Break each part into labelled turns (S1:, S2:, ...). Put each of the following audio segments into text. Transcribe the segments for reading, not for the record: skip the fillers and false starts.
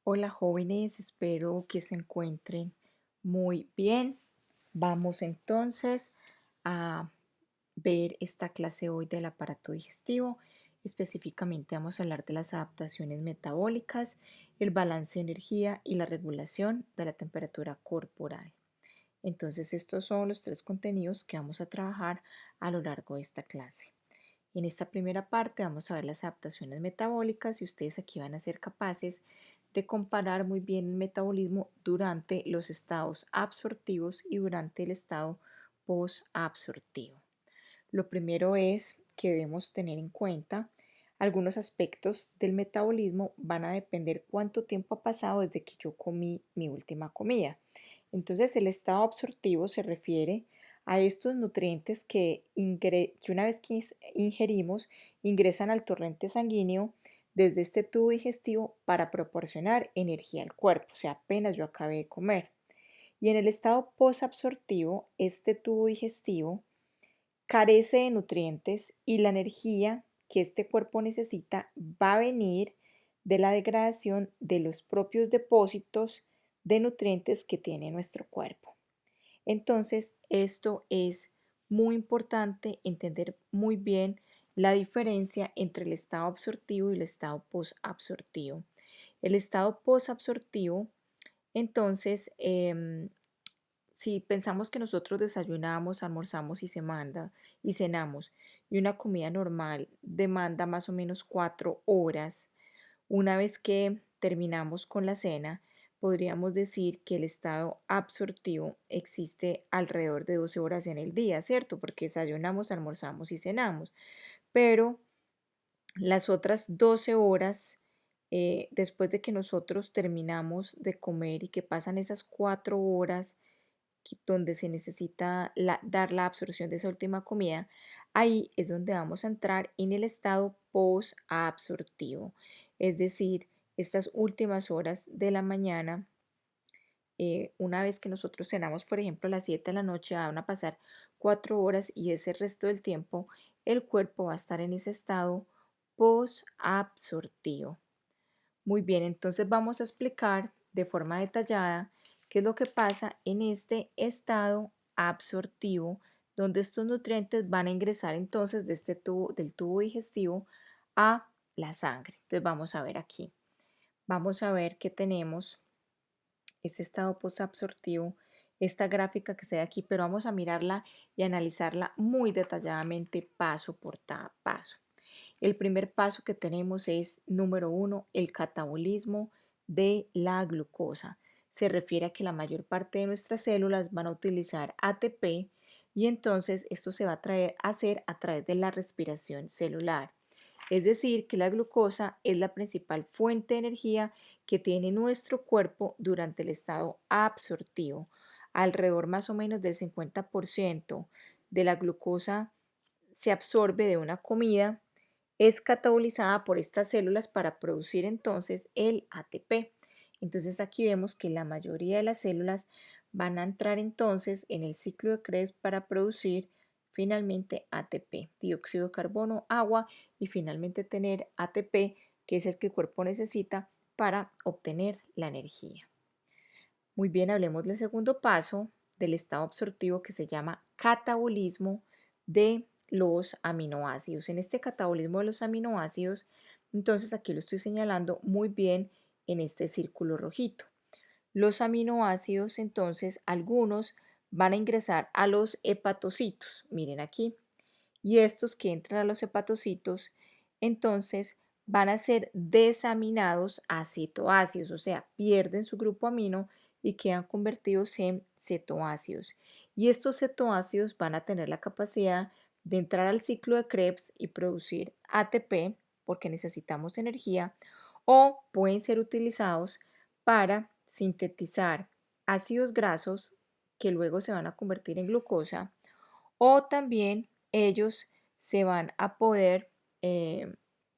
S1: Hola jóvenes, espero que se encuentren muy bien. Vamos entonces a ver esta clase hoy del aparato digestivo. Específicamente vamos a hablar de las adaptaciones metabólicas, el balance de energía y la regulación de la temperatura corporal. Entonces estos son los tres contenidos que vamos a trabajar a lo largo de esta clase. En esta primera parte vamos a ver las adaptaciones metabólicas y ustedes aquí van a ser capaces de comparar muy bien el metabolismo durante los estados absortivos y durante el estado posabsortivo. Lo primero es que debemos tener en cuenta algunos aspectos del metabolismo van a depender cuánto tiempo ha pasado desde que yo comí mi última comida. Entonces, el estado absortivo se refiere a estos nutrientes que una vez que ingerimos ingresan al torrente sanguíneo desde este tubo digestivo para proporcionar energía al cuerpo, o sea, apenas yo acabé de comer. Y en el estado posabsortivo, este tubo digestivo carece de nutrientes y la energía que este cuerpo necesita va a venir de la degradación de los propios depósitos de nutrientes que tiene nuestro cuerpo. Entonces, esto es muy importante entender muy bien la diferencia entre el estado absortivo y el estado posabsortivo. El estado posabsortivo, entonces, si pensamos que nosotros desayunamos, almorzamos y cenamos y una comida normal demanda más o menos 4 horas, una vez que terminamos con la cena, podríamos decir que el estado absortivo existe alrededor de 12 horas en el día, ¿cierto? Porque desayunamos, almorzamos y cenamos. Pero las otras 12 horas, después de que nosotros terminamos de comer y que pasan esas 4 horas, donde se necesita dar la absorción de esa última comida, ahí es donde vamos a entrar en el estado post-absortivo. Es decir, estas últimas horas de la mañana, una vez que nosotros cenamos, por ejemplo, a las 7 de la noche, van a pasar 4 horas y ese resto del tiempo el cuerpo va a estar en ese estado post-absortivo. Muy bien, entonces vamos a explicar de forma detallada qué es lo que pasa en este estado absortivo, donde estos nutrientes van a ingresar entonces de este tubo, del tubo digestivo a la sangre. Entonces vamos a ver aquí. Vamos a ver que tenemos ese estado posabsortivo, esta gráfica que se ve aquí, pero vamos a mirarla y analizarla muy detalladamente paso por paso. El primer paso que tenemos es, número uno, el catabolismo de la glucosa. Se refiere a que la mayor parte de nuestras células van a utilizar ATP y entonces esto se va a hacer a través de la respiración celular. Es decir, que la glucosa es la principal fuente de energía que tiene nuestro cuerpo durante el estado absortivo. Alrededor más o menos del 50% de la glucosa se absorbe de una comida, es catabolizada por estas células para producir entonces el ATP. Entonces aquí vemos que la mayoría de las células van a entrar entonces en el ciclo de Krebs para producir finalmente ATP, dióxido de carbono, agua y finalmente tener ATP, que es el que el cuerpo necesita para obtener la energía. Muy bien, hablemos del segundo paso del estado absortivo que se llama catabolismo de los aminoácidos. En este catabolismo de los aminoácidos, entonces aquí lo estoy señalando muy bien en este círculo rojito. Los aminoácidos, entonces, algunos van a ingresar a los hepatocitos, miren aquí, y estos que entran a los hepatocitos, entonces van a ser desaminados a cetoácidos, o sea, pierden su grupo amino y quedan convertidos en cetoácidos. Y estos cetoácidos van a tener la capacidad de entrar al ciclo de Krebs y producir ATP, porque necesitamos energía, o pueden ser utilizados para sintetizar ácidos grasos que luego se van a convertir en glucosa, o también ellos se van a poder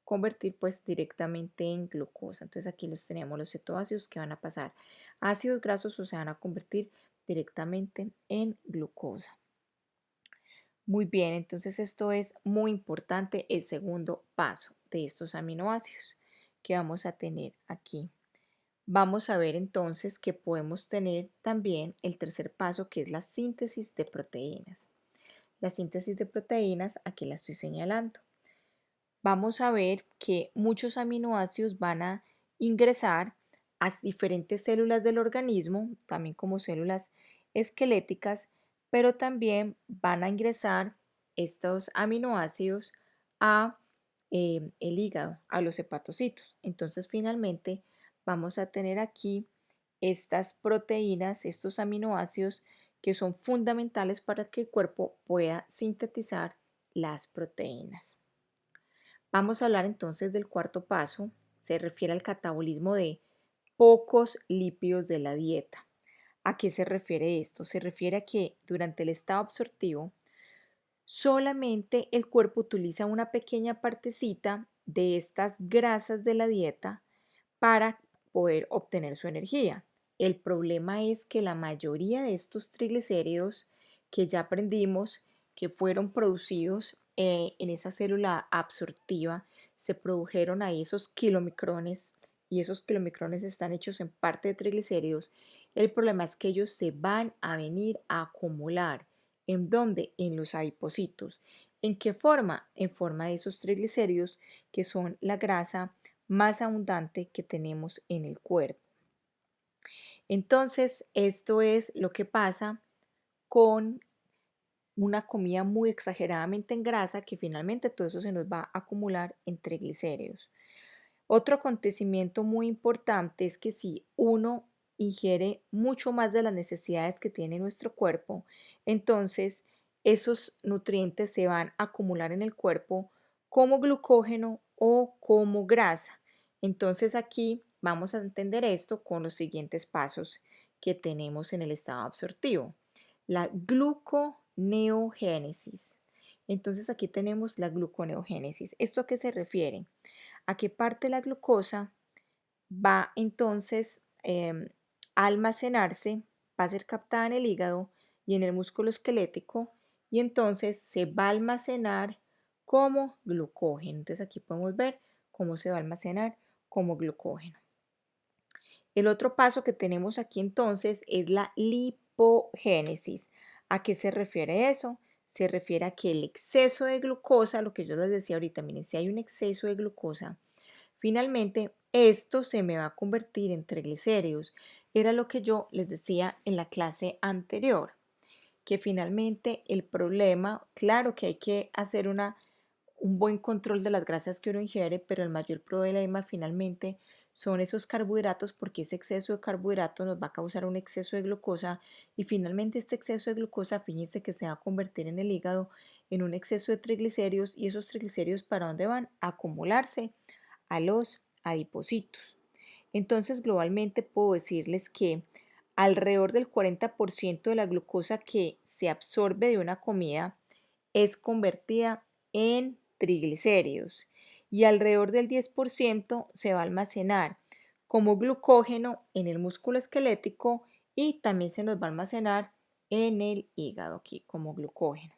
S1: convertir pues directamente en glucosa. Entonces aquí los tenemos los cetoácidos que van a pasar ácidos grasos o se van a convertir directamente en glucosa. Muy bien, entonces esto es muy importante, el segundo paso de estos aminoácidos que vamos a tener aquí. vamos a ver entonces que podemos tener también el tercer paso, que es la síntesis de proteínas. La síntesis de proteínas, aquí la estoy señalando. Vamos a ver que muchos aminoácidos van a ingresar a diferentes células del organismo, también como células esqueléticas, pero también van a ingresar estos aminoácidos a el hígado, a los hepatocitos. Entonces, finalmente, vamos a tener aquí estas proteínas, estos aminoácidos que son fundamentales para que el cuerpo pueda sintetizar las proteínas. Vamos a hablar entonces del cuarto paso, se refiere al catabolismo de pocos lípidos de la dieta. ¿A qué se refiere esto? Se refiere a que durante el estado absortivo solamente el cuerpo utiliza una pequeña partecita de estas grasas de la dieta para poder obtener su energía. El problema es que la mayoría de estos triglicéridos que ya aprendimos que fueron producidos en esa célula absortiva, se produjeron ahí esos kilomicrones y esos kilomicrones están hechos en parte de triglicéridos. El problema es que ellos se van a venir a acumular. ¿En dónde? En los adipocitos. ¿En qué forma? En forma de esos triglicéridos que son la grasa más abundante que tenemos en el cuerpo. Entonces, esto es lo que pasa con una comida muy exageradamente en grasa que finalmente todo eso se nos va a acumular en triglicéridos. Otro acontecimiento muy importante es que si uno ingiere mucho más de las necesidades que tiene nuestro cuerpo, entonces esos nutrientes se van a acumular en el cuerpo como glucógeno o como grasa. Entonces aquí vamos a entender esto con los siguientes pasos que tenemos en el estado absortivo. La gluconeogénesis. Entonces aquí tenemos la gluconeogénesis. ¿Esto a qué se refiere? A que parte de la glucosa va entonces a almacenarse, va a ser captada en el hígado y en el músculo esquelético y entonces se va a almacenar como glucógeno. Entonces aquí podemos ver cómo se va a almacenar como glucógeno. El otro paso que tenemos aquí entonces es la lipogénesis. ¿A qué se refiere eso? Se refiere a que el exceso de glucosa, lo que yo les decía ahorita, miren, si hay un exceso de glucosa, finalmente esto se me va a convertir en triglicéridos. Era lo que yo les decía en la clase anterior, que finalmente el problema, claro que hay que hacer un buen control de las grasas que uno ingiere, pero el mayor problema finalmente son esos carbohidratos porque ese exceso de carbohidratos nos va a causar un exceso de glucosa y finalmente este exceso de glucosa, fíjense que se va a convertir en el hígado en un exceso de triglicéridos y esos triglicéridos ¿para dónde van? A acumularse a los adipocitos. Entonces globalmente puedo decirles que alrededor del 40% de la glucosa que se absorbe de una comida es convertida en triglicéridos y alrededor del 10% se va a almacenar como glucógeno en el músculo esquelético y también se nos va a almacenar en el hígado aquí como glucógeno.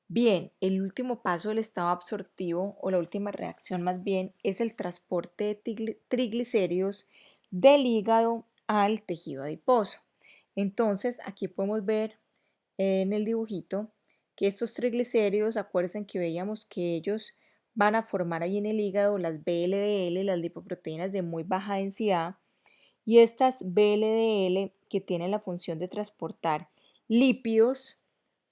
S1: Bien, el último paso del estado absortivo o la última reacción más bien es el transporte de triglicéridos del hígado al tejido adiposo. Entonces aquí podemos ver en el dibujito que estos triglicéridos, acuérdense que veíamos que ellos van a formar ahí en el hígado las VLDL, las lipoproteínas de muy baja densidad, y estas VLDL que tienen la función de transportar lípidos,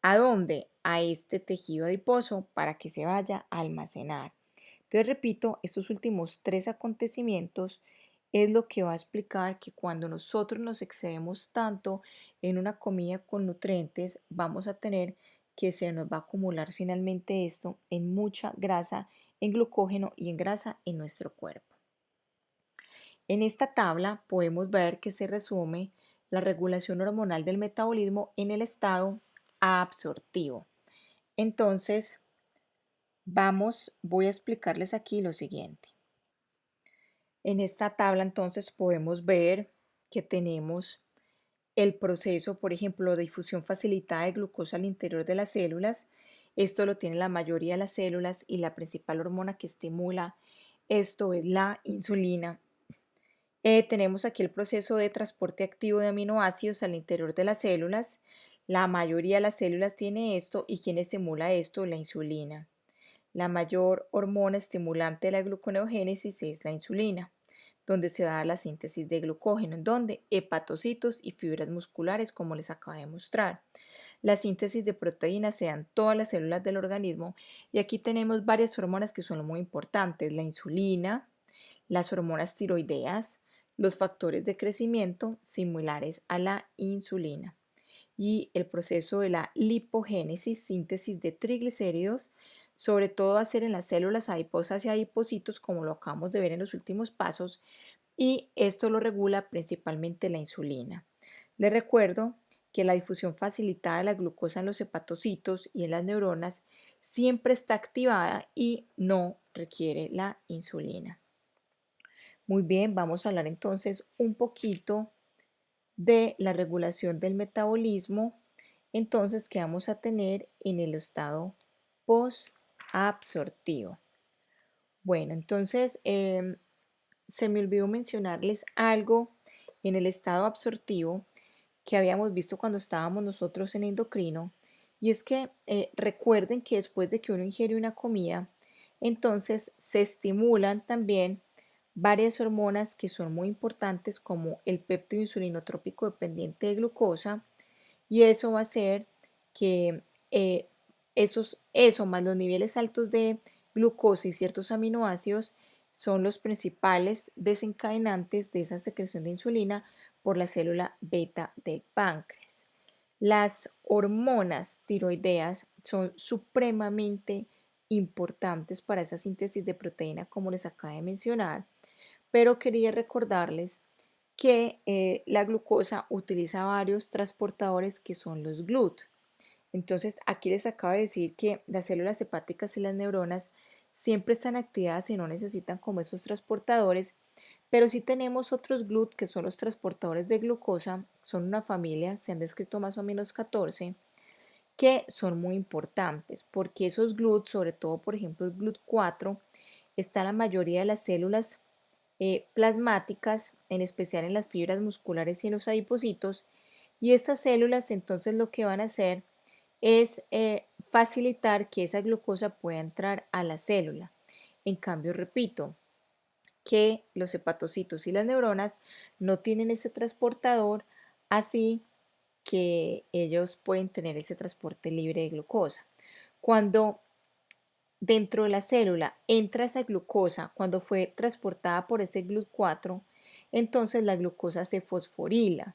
S1: ¿a dónde? A este tejido adiposo para que se vaya a almacenar. Entonces, repito, estos últimos tres acontecimientos es lo que va a explicar que cuando nosotros nos excedemos tanto en una comida con nutrientes, vamos a tener que se nos va a acumular finalmente esto en mucha grasa, en glucógeno y en grasa en nuestro cuerpo. En esta tabla podemos ver que se resume la regulación hormonal del metabolismo en el estado absortivo. Entonces, voy a explicarles aquí lo siguiente. En esta tabla entonces podemos ver que tenemos el proceso, por ejemplo, de difusión facilitada de glucosa al interior de las células. Esto lo tiene la mayoría de las células y la principal hormona que estimula esto es la insulina. Tenemos aquí el proceso de transporte activo de aminoácidos al interior de las células. La mayoría de las células tiene esto y ¿quién estimula esto? La insulina. La mayor hormona estimulante de la gluconeogénesis es la insulina, donde se da la síntesis de glucógeno, en donde hepatocitos y fibras musculares, como les acabo de mostrar. La síntesis de proteínas se da en todas las células del organismo y aquí tenemos varias hormonas que son muy importantes: la insulina, las hormonas tiroideas, los factores de crecimiento similares a la insulina y el proceso de la lipogénesis, síntesis de triglicéridos, sobre todo va a ser en las células adiposas y adipocitos, como lo acabamos de ver en los últimos pasos, y esto lo regula principalmente la insulina. Les recuerdo que la difusión facilitada de la glucosa en los hepatocitos y en las neuronas siempre está activada y no requiere la insulina. Muy bien, vamos a hablar entonces un poquito de la regulación del metabolismo, entonces, que vamos a tener en el estado posabsortivo. Bueno, entonces se me olvidó mencionarles algo en el estado absortivo que habíamos visto cuando estábamos nosotros en endocrino, y es que recuerden que después de que uno ingiere una comida, entonces se estimulan también varias hormonas que son muy importantes, como el péptido insulinotrópico dependiente de glucosa, y eso va a hacer que eso más los niveles altos de glucosa y ciertos aminoácidos son los principales desencadenantes de esa secreción de insulina por la célula beta del páncreas. Las hormonas tiroideas son supremamente importantes para esa síntesis de proteína, como les acabo de mencionar, pero quería recordarles que la glucosa utiliza varios transportadores que son los GLUT. Entonces, aquí les acabo de decir que las células hepáticas y las neuronas siempre están activadas y no necesitan como esos transportadores, pero sí tenemos otros GLUT que son los transportadores de glucosa, son una familia, se han descrito más o menos 14, que son muy importantes porque esos GLUT, sobre todo por ejemplo el GLUT4, está en la mayoría de las células plasmáticas, en especial en las fibras musculares y en los adipocitos, y estas células entonces lo que van a hacer es facilitar que esa glucosa pueda entrar a la célula. En cambio, repito, que los hepatocitos y las neuronas no tienen ese transportador, así que ellos pueden tener ese transporte libre de glucosa. Cuando dentro de la célula entra esa glucosa, cuando fue transportada por ese GLUT4, entonces la glucosa se fosforila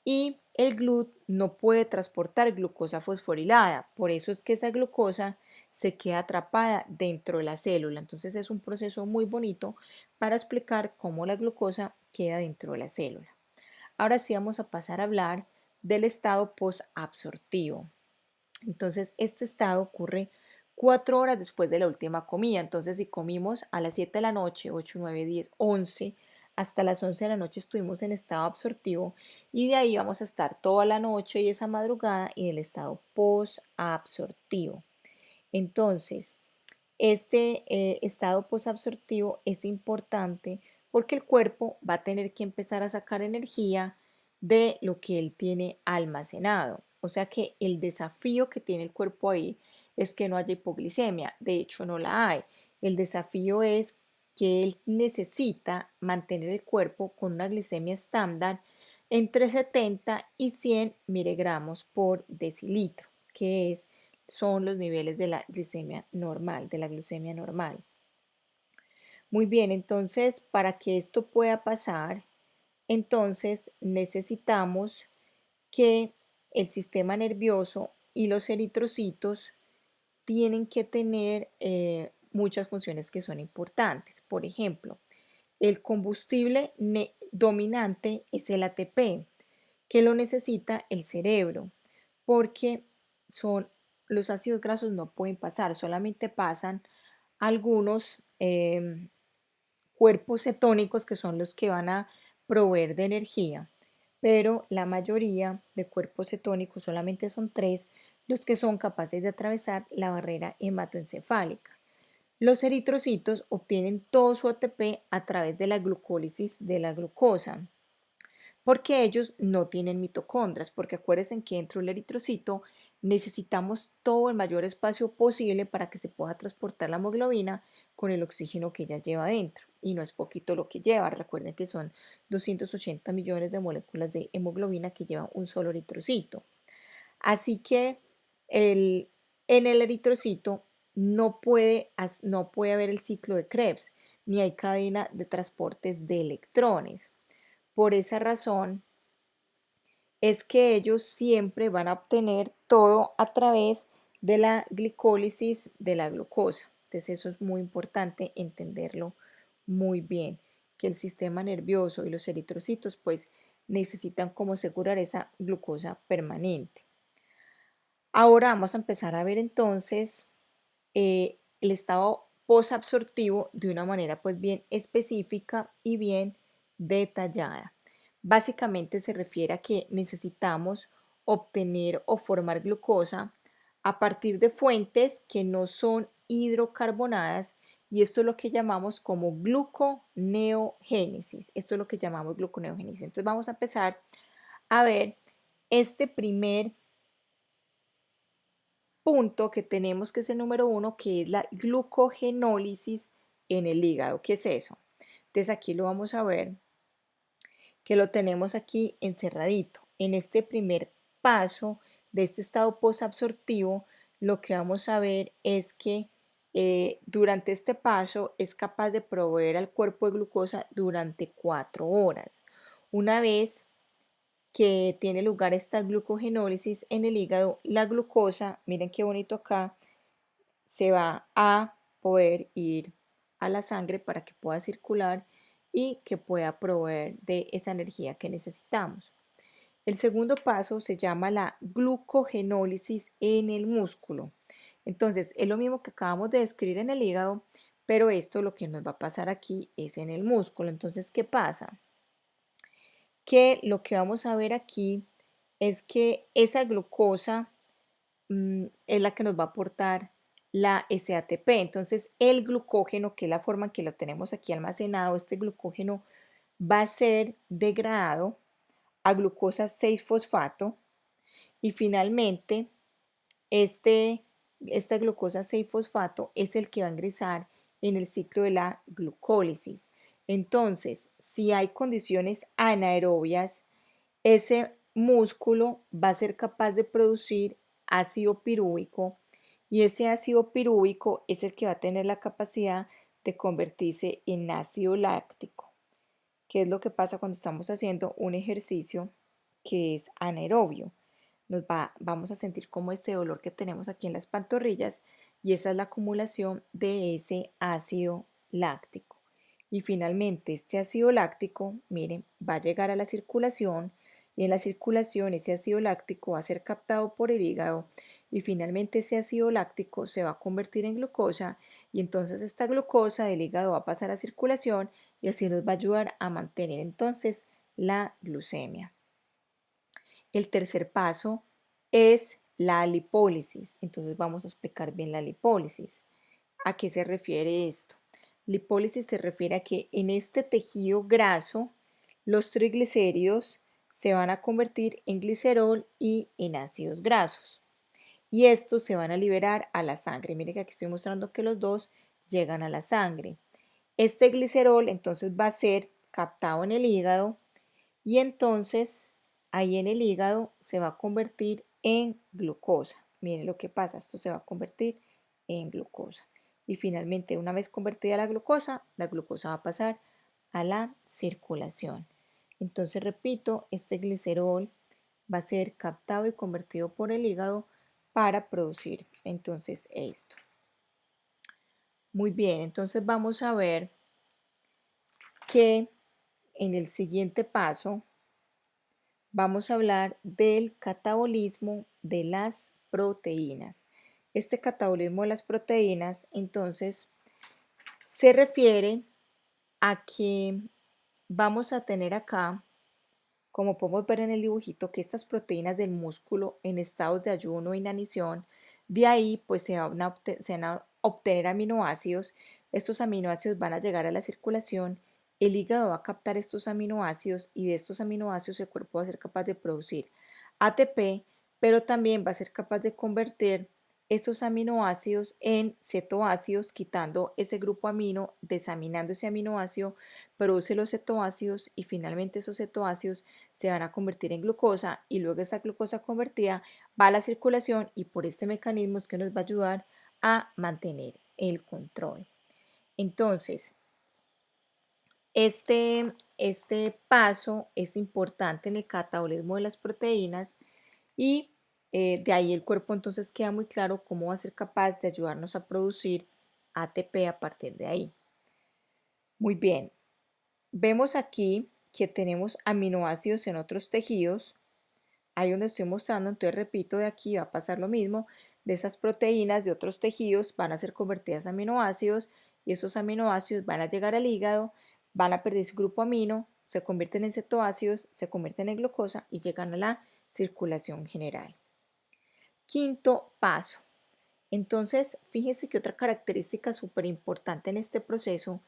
S1: y el GLUT no puede transportar glucosa fosforilada. Por eso es que esa glucosa se queda atrapada dentro de la célula. Entonces es un proceso muy bonito para explicar cómo la glucosa queda dentro de la célula. Ahora sí vamos a pasar a hablar del estado posabsortivo. Entonces este estado ocurre 4 horas después de la última comida. Entonces si comimos a las 7 de la noche, 8, 9, 10, 11, hasta las 11 de la noche estuvimos en estado absortivo y de ahí vamos a estar toda la noche y esa madrugada en el estado posabsortivo. Entonces, este estado posabsortivo es importante porque el cuerpo va a tener que empezar a sacar energía de lo que él tiene almacenado. O sea que el desafío que tiene el cuerpo ahí es que no haya hipoglicemia. De hecho, no la hay. El desafío es que él necesita mantener el cuerpo con una glicemia estándar entre 70 y 100 miligramos por decilitro, que son los niveles de la glicemia normal, de la glucemia normal. Muy bien, entonces para que esto pueda pasar, entonces necesitamos que el sistema nervioso y los eritrocitos tienen que tener muchas funciones que son importantes. Por ejemplo, el combustible dominante es el ATP, que lo necesita el cerebro, porque son los ácidos grasos no pueden pasar, solamente pasan algunos cuerpos cetónicos que son los que van a proveer de energía, pero la mayoría de cuerpos cetónicos, solamente son 3 los que son capaces de atravesar la barrera hematoencefálica. Los eritrocitos obtienen todo su ATP a través de la glucólisis de la glucosa, porque ellos no tienen mitocondrias, porque acuérdense que dentro del eritrocito necesitamos todo el mayor espacio posible para que se pueda transportar la hemoglobina con el oxígeno que ella lleva dentro. Y no es poquito lo que lleva, recuerden que son 280 millones de moléculas de hemoglobina que lleva un solo eritrocito. Así que el, en el eritrocito no puede haber el ciclo de Krebs, ni hay cadena de transportes de electrones. Por esa razón es que ellos siempre van a obtener todo a través de la glicólisis de la glucosa. Entonces eso es muy importante entenderlo muy bien, que el sistema nervioso y los eritrocitos pues necesitan como asegurar esa glucosa permanente. Ahora vamos a empezar a ver entonces el estado posabsortivo de una manera pues bien específica y bien detallada. Básicamente se refiere a que necesitamos obtener o formar glucosa a partir de fuentes que no son hidrocarbonadas y esto es lo que llamamos como gluconeogénesis. Esto es lo que llamamos gluconeogénesis. Entonces vamos a empezar a ver este primer punto que tenemos, que es el número 1, que es la glucogenólisis en el hígado. ¿Qué es eso? Entonces aquí lo vamos a ver, que lo tenemos aquí encerradito. En este primer paso de este estado posabsortivo, lo que vamos a ver es que durante este paso es capaz de proveer al cuerpo de glucosa durante 4 horas. Una vez que tiene lugar esta glucogenólisis en el hígado, la glucosa, miren qué bonito acá, se va a poder ir a la sangre para que pueda circular y que pueda proveer de esa energía que necesitamos. El segundo paso se llama la glucogenólisis en el músculo. Entonces, es lo mismo que acabamos de describir en el hígado, pero esto lo que nos va a pasar aquí es en el músculo. Entonces, ¿qué pasa? Que lo que vamos a ver aquí es que esa glucosa es la que nos va a aportar la SATP. Entonces, el glucógeno, que es la forma en que lo tenemos aquí almacenado, este glucógeno va a ser degradado a glucosa 6-fosfato y finalmente esta glucosa 6-fosfato es el que va a ingresar en el ciclo de la glucólisis. Entonces, si hay condiciones anaerobias, ese músculo va a ser capaz de producir ácido pirúvico y ese ácido pirúvico es el que va a tener la capacidad de convertirse en ácido láctico. ¿Qué es lo que pasa cuando estamos haciendo un ejercicio que es anaerobio? Vamos a sentir como ese dolor que tenemos aquí en las pantorrillas y esa es la acumulación de ese ácido láctico. Y finalmente este ácido láctico, miren, va a llegar a la circulación y en la circulación ese ácido láctico va a ser captado por el hígado y finalmente ese ácido láctico se va a convertir en glucosa y entonces esta glucosa del hígado va a pasar a circulación y así nos va a ayudar a mantener entonces la glucemia. El tercer paso es la lipólisis. Entonces vamos a explicar bien la lipólisis. ¿A qué se refiere esto? Lipólisis se refiere a que en este tejido graso los triglicéridos se van a convertir en glicerol y en ácidos grasos. Y estos se van a liberar a la sangre. Miren que aquí estoy mostrando que los dos llegan a la sangre. Este glicerol entonces va a ser captado en el hígado y entonces ahí en el hígado se va a convertir en glucosa. Miren lo que pasa, esto se va a convertir en glucosa. Y finalmente, una vez convertida la glucosa va a pasar a la circulación. Entonces, repito, este glicerol va a ser captado y convertido por el hígado para producir entonces esto. Muy bien, entonces vamos a ver que en el siguiente paso vamos a hablar del catabolismo de las proteínas. Este catabolismo de las proteínas, entonces, se refiere a que vamos a tener acá, como podemos ver en el dibujito, que estas proteínas del músculo en estados de ayuno e inanición, de ahí pues se van obtener aminoácidos. Estos aminoácidos van a llegar a la circulación, el hígado va a captar estos aminoácidos y de estos aminoácidos el cuerpo va a ser capaz de producir ATP, pero también va a ser capaz de convertir esos aminoácidos en cetoácidos, quitando ese grupo amino, desaminando ese aminoácido, produce los cetoácidos y finalmente esos cetoácidos se van a convertir en glucosa y luego esa glucosa convertida va a la circulación y por este mecanismo es que nos va a ayudar a mantener el control. Entonces, este paso es importante en el catabolismo de las proteínas y de ahí el cuerpo entonces queda muy claro cómo va a ser capaz de ayudarnos a producir ATP a partir de ahí. Muy bien, vemos aquí que tenemos aminoácidos en otros tejidos, ahí donde estoy mostrando, entonces repito, de aquí va a pasar lo mismo, de esas proteínas de otros tejidos van a ser convertidas a aminoácidos y esos aminoácidos van a llegar al hígado, van a perder su grupo amino, se convierten en cetoácidos, se convierten en glucosa y llegan a la circulación general. Quinto paso. Entonces, fíjense que otra característica súper importante en este proceso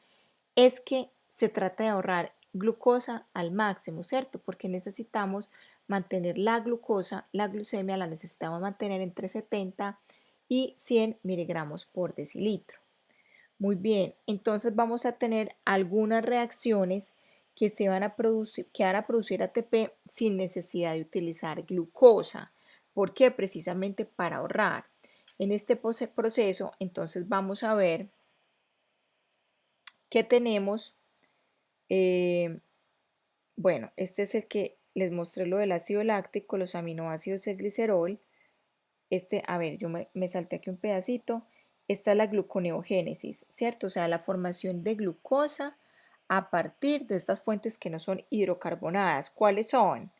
S1: es que se trata de ahorrar glucosa al máximo, ¿cierto? Porque necesitamos mantener la glucosa, la glucemia la necesitamos mantener entre 70 y 100 miligramos por decilitro. Muy bien, entonces vamos a tener algunas reacciones que van a producir ATP sin necesidad de utilizar glucosa. ¿Por qué? Precisamente para ahorrar. En este proceso, entonces vamos a ver que tenemos, bueno, este es el que les mostré lo del ácido láctico, los aminoácidos, el glicerol. A ver, yo me salté aquí un pedacito. Esta es la gluconeogénesis, ¿cierto? O sea, la formación de glucosa a partir de estas fuentes que no son hidrocarbonadas. ¿Cuáles son?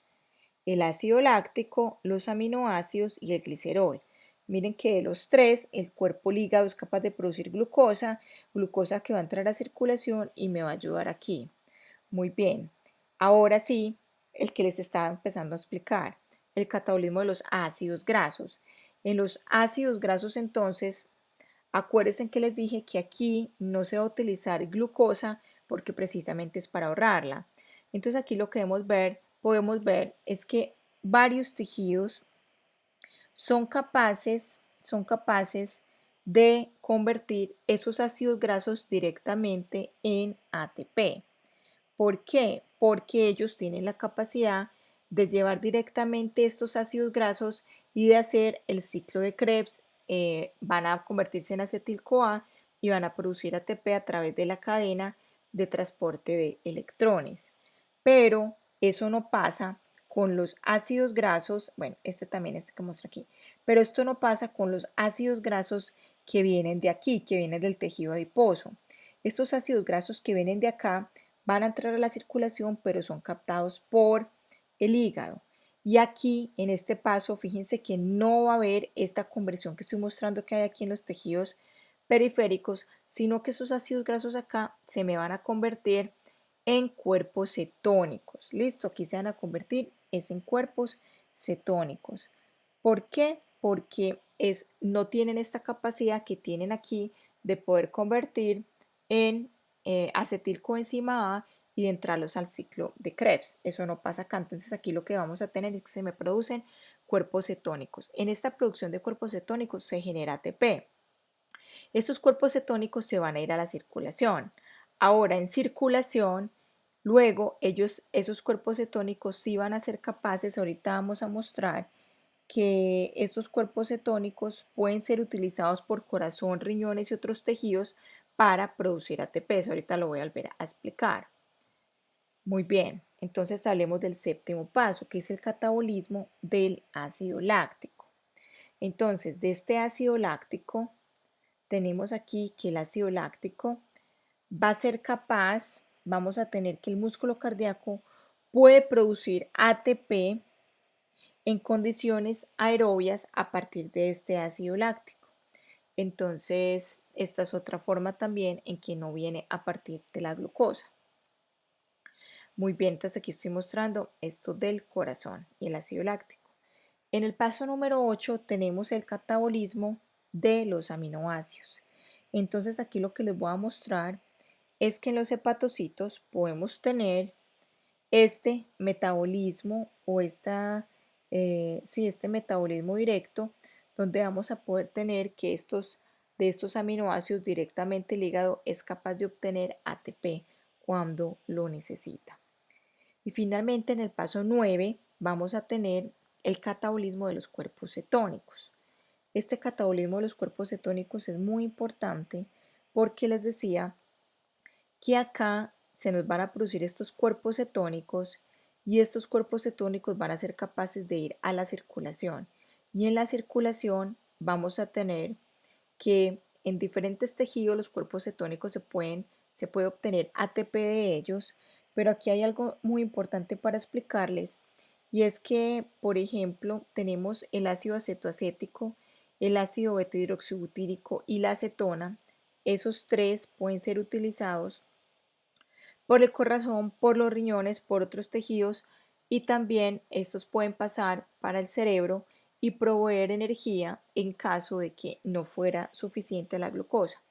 S1: El ácido láctico, los aminoácidos y el glicerol. Miren que de los tres, el cuerpo, el hígado es capaz de producir glucosa, glucosa que va a entrar a circulación y me va a ayudar aquí. Muy bien. Ahora sí, el que les estaba empezando a explicar, el catabolismo de los ácidos grasos. En los ácidos grasos, entonces, acuérdense que les dije que aquí no se va a utilizar glucosa porque precisamente es para ahorrarla. Entonces aquí lo que podemos ver es que varios tejidos son capaces de convertir esos ácidos grasos directamente en ATP. ¿Por qué? Porque ellos tienen la capacidad de llevar directamente estos ácidos grasos y de hacer el ciclo de Krebs, van a convertirse en acetil-CoA y van a producir ATP a través de la cadena de transporte de electrones. Pero eso no pasa con los ácidos grasos, bueno, este también, este que muestro aquí, pero esto no pasa con los ácidos grasos que vienen de aquí, que vienen del tejido adiposo. Estos ácidos grasos que vienen de acá van a entrar a la circulación, pero son captados por el hígado. Y aquí, en este paso, fíjense que no va a haber esta conversión que estoy mostrando que hay aquí en los tejidos periféricos, sino que esos ácidos grasos acá se me van a convertir en cuerpos cetónicos. Listo, aquí se van a convertir en cuerpos cetónicos. ¿Por qué? Porque no tienen esta capacidad que tienen aquí de poder convertir en acetilcoenzima A y de entrarlos al ciclo de Krebs. Eso no pasa acá. Entonces aquí lo que vamos a tener es que se me producen cuerpos cetónicos. En esta producción de cuerpos cetónicos se genera ATP. Estos cuerpos cetónicos se van a ir a la circulación. Ahora en circulación, luego esos cuerpos cetónicos sí van a ser capaces, ahorita vamos a mostrar que estos cuerpos cetónicos pueden ser utilizados por corazón, riñones y otros tejidos para producir ATP. Eso ahorita lo voy a volver a explicar. Muy bien, entonces hablemos del séptimo paso, que es el catabolismo del ácido láctico. Entonces, de este ácido láctico, tenemos aquí que el ácido láctico va a ser capaz, vamos a tener que el músculo cardíaco puede producir ATP en condiciones aerobias a partir de este ácido láctico. Entonces, esta es otra forma también en que no viene a partir de la glucosa. Muy bien, entonces aquí estoy mostrando esto del corazón y el ácido láctico. En el paso número 8 tenemos el catabolismo de los aminoácidos. Entonces aquí lo que les voy a mostrar es que en los hepatocitos podemos tener este metabolismo o este metabolismo directo, donde vamos a poder tener que de estos aminoácidos directamente el hígado es capaz de obtener ATP cuando lo necesita. Y finalmente en el paso 9 vamos a tener el catabolismo de los cuerpos cetónicos. Este catabolismo de los cuerpos cetónicos es muy importante porque les decía que acá se nos van a producir estos cuerpos cetónicos y estos cuerpos cetónicos van a ser capaces de ir a la circulación. Y en la circulación vamos a tener que en diferentes tejidos los cuerpos cetónicos se puede obtener ATP de ellos, pero aquí hay algo muy importante para explicarles y es que, por ejemplo, tenemos el ácido acetoacético, el ácido beta-hidroxibutírico y la acetona. Esos tres pueden ser utilizados por el corazón, por los riñones, por otros tejidos y también estos pueden pasar para el cerebro y proveer energía en caso de que no fuera suficiente la glucosa.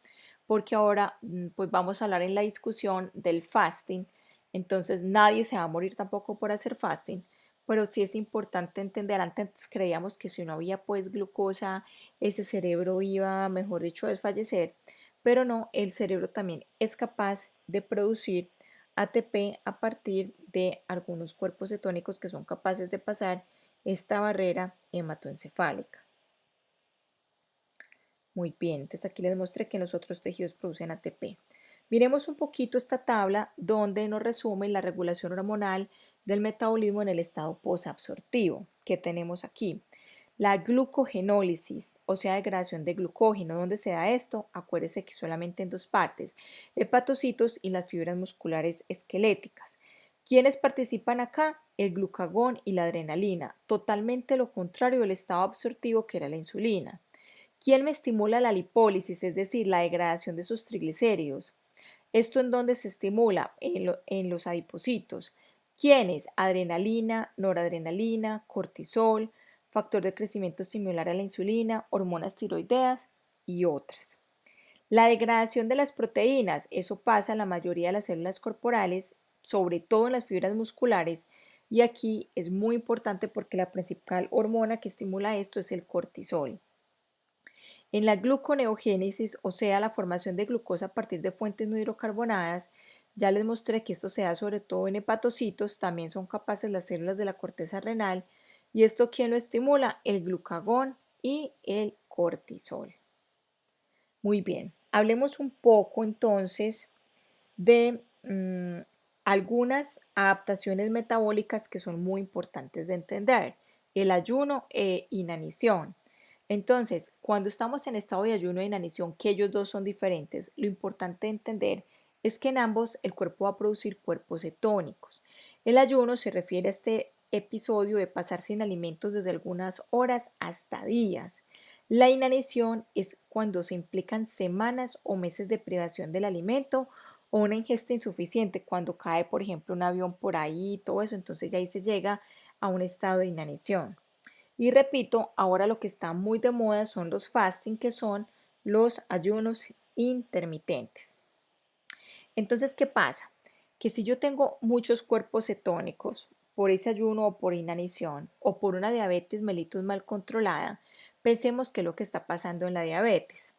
S1: Porque ahora pues vamos a hablar en la discusión del fasting, entonces nadie se va a morir tampoco por hacer fasting, pero sí es importante entender, antes creíamos que si no había pues glucosa, ese cerebro iba, mejor dicho, a desfallecer, pero no, el cerebro también es capaz de producir ATP a partir de algunos cuerpos cetónicos que son capaces de pasar esta barrera hematoencefálica. Muy bien, entonces aquí les mostré que los otros tejidos producen ATP. Miremos un poquito esta tabla donde nos resume la regulación hormonal del metabolismo en el estado posabsortivo que tenemos aquí. La glucogenólisis, o sea, degradación de glucógeno. ¿Dónde se da esto? Acuérdese que solamente en dos partes, hepatocitos y las fibras musculares esqueléticas. ¿Quiénes participan acá? El glucagón y la adrenalina, totalmente lo contrario del estado absortivo que era la insulina. ¿Quién me estimula la lipólisis, es decir, la degradación de sus triglicéridos? ¿Esto en dónde se estimula? En los adipocitos. ¿Quiénes? Adrenalina, noradrenalina, cortisol, factor de crecimiento similar a la insulina, hormonas tiroideas y otras. La degradación de las proteínas, eso pasa en la mayoría de las células corporales, sobre todo en las fibras musculares, y aquí es muy importante porque la principal hormona que estimula esto es el cortisol. En la gluconeogénesis, o sea, la formación de glucosa a partir de fuentes no hidrocarbonadas, ya les mostré que esto se da sobre todo en hepatocitos, también son capaces las células de la corteza renal. ¿Y esto quién lo estimula? El glucagón y el cortisol. Muy bien, hablemos un poco entonces de algunas adaptaciones metabólicas que son muy importantes de entender. El ayuno e inanición. Entonces, cuando estamos en estado de ayuno e inanición, que ellos dos son diferentes, lo importante de entender es que en ambos el cuerpo va a producir cuerpos cetónicos. El ayuno se refiere a este episodio de pasar sin alimentos desde algunas horas hasta días. La inanición es cuando se implican semanas o meses de privación del alimento o una ingesta insuficiente, cuando cae, por ejemplo, un avión por ahí y todo eso, entonces ya ahí se llega a un estado de inanición. Y repito, ahora lo que está muy de moda son los fasting, que son los ayunos intermitentes. Entonces, ¿qué pasa? Que si yo tengo muchos cuerpos cetónicos por ese ayuno o por inanición o por una diabetes mellitus mal controlada, pensemos qué es lo que está pasando en la diabetes.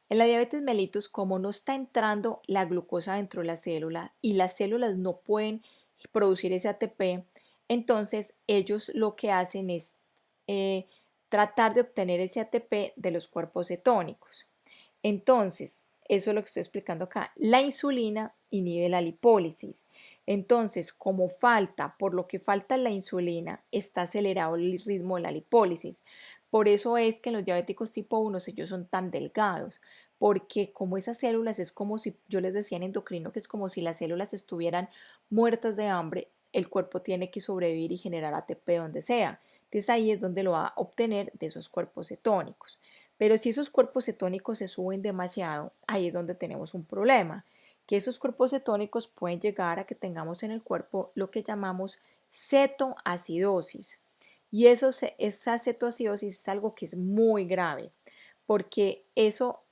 S1: En la diabetes mellitus, como no está entrando la glucosa dentro de la célula y las células no pueden producir ese ATP, entonces ellos lo que hacen es eh, tratar de obtener ese ATP de los cuerpos cetónicos. Entonces, eso es lo que estoy explicando acá. La insulina inhibe la lipólisis. Entonces, como falta, por lo que falta la insulina, está acelerado el ritmo de la lipólisis. Por eso es que en los diabéticos tipo 1 ellos son tan delgados, porque como esas células es como si, yo les decía en endocrino, que es como si las células estuvieran muertas de hambre, el cuerpo tiene que sobrevivir y generar ATP donde sea. Entonces ahí es donde lo va a obtener de esos cuerpos cetónicos. Pero si esos cuerpos cetónicos se suben demasiado, ahí es donde tenemos un problema, que esos cuerpos cetónicos pueden llegar a que tengamos en el cuerpo lo que llamamos cetoacidosis. Y esa cetoacidosis es algo que es muy grave, porque eso,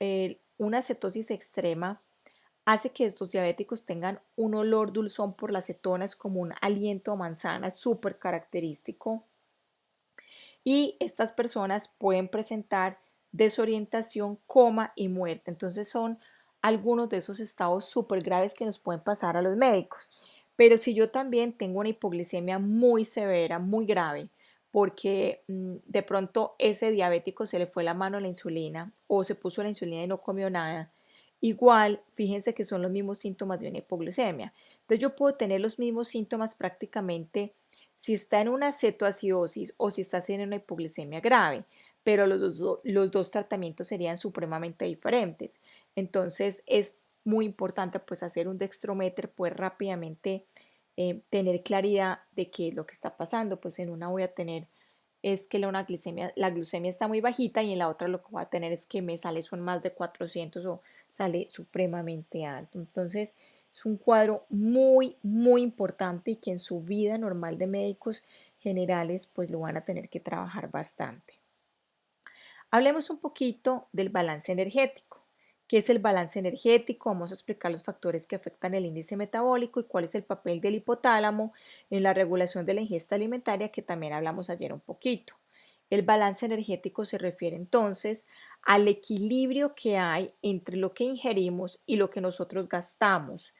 S1: una cetosis extrema hace que estos diabéticos tengan un olor dulzón por las cetonas, como un aliento a manzana súper característico. Y estas personas pueden presentar desorientación, coma y muerte. Entonces son algunos de esos estados súper graves que nos pueden pasar a los médicos. Pero si yo también tengo una hipoglicemia muy severa, muy grave, porque de pronto ese diabético se le fue la mano a la insulina o se puso la insulina y no comió nada, igual, fíjense que son los mismos síntomas de una hipoglucemia. Entonces yo puedo tener los mismos síntomas prácticamente si está en una cetoacidosis o si está haciendo una hipoglucemia grave, pero los dos tratamientos serían supremamente diferentes. Entonces es muy importante pues hacer un dextrometer, pues rápidamente tener claridad de qué es lo que está pasando. Pues en una voy a tener es que la glucemia está muy bajita y en la otra lo que voy a tener es que me sale son más de 400 o sale supremamente alto. Entonces es un cuadro muy, muy importante y que en su vida normal de médicos generales pues lo van a tener que trabajar bastante. Hablemos un poquito del balance energético. ¿Qué es el balance energético? Vamos a explicar los factores que afectan el índice metabólico y cuál es el papel del hipotálamo en la regulación de la ingesta alimentaria, que también hablamos ayer un poquito. El balance energético se refiere entonces al equilibrio que hay entre lo que ingerimos y lo que nosotros gastamos.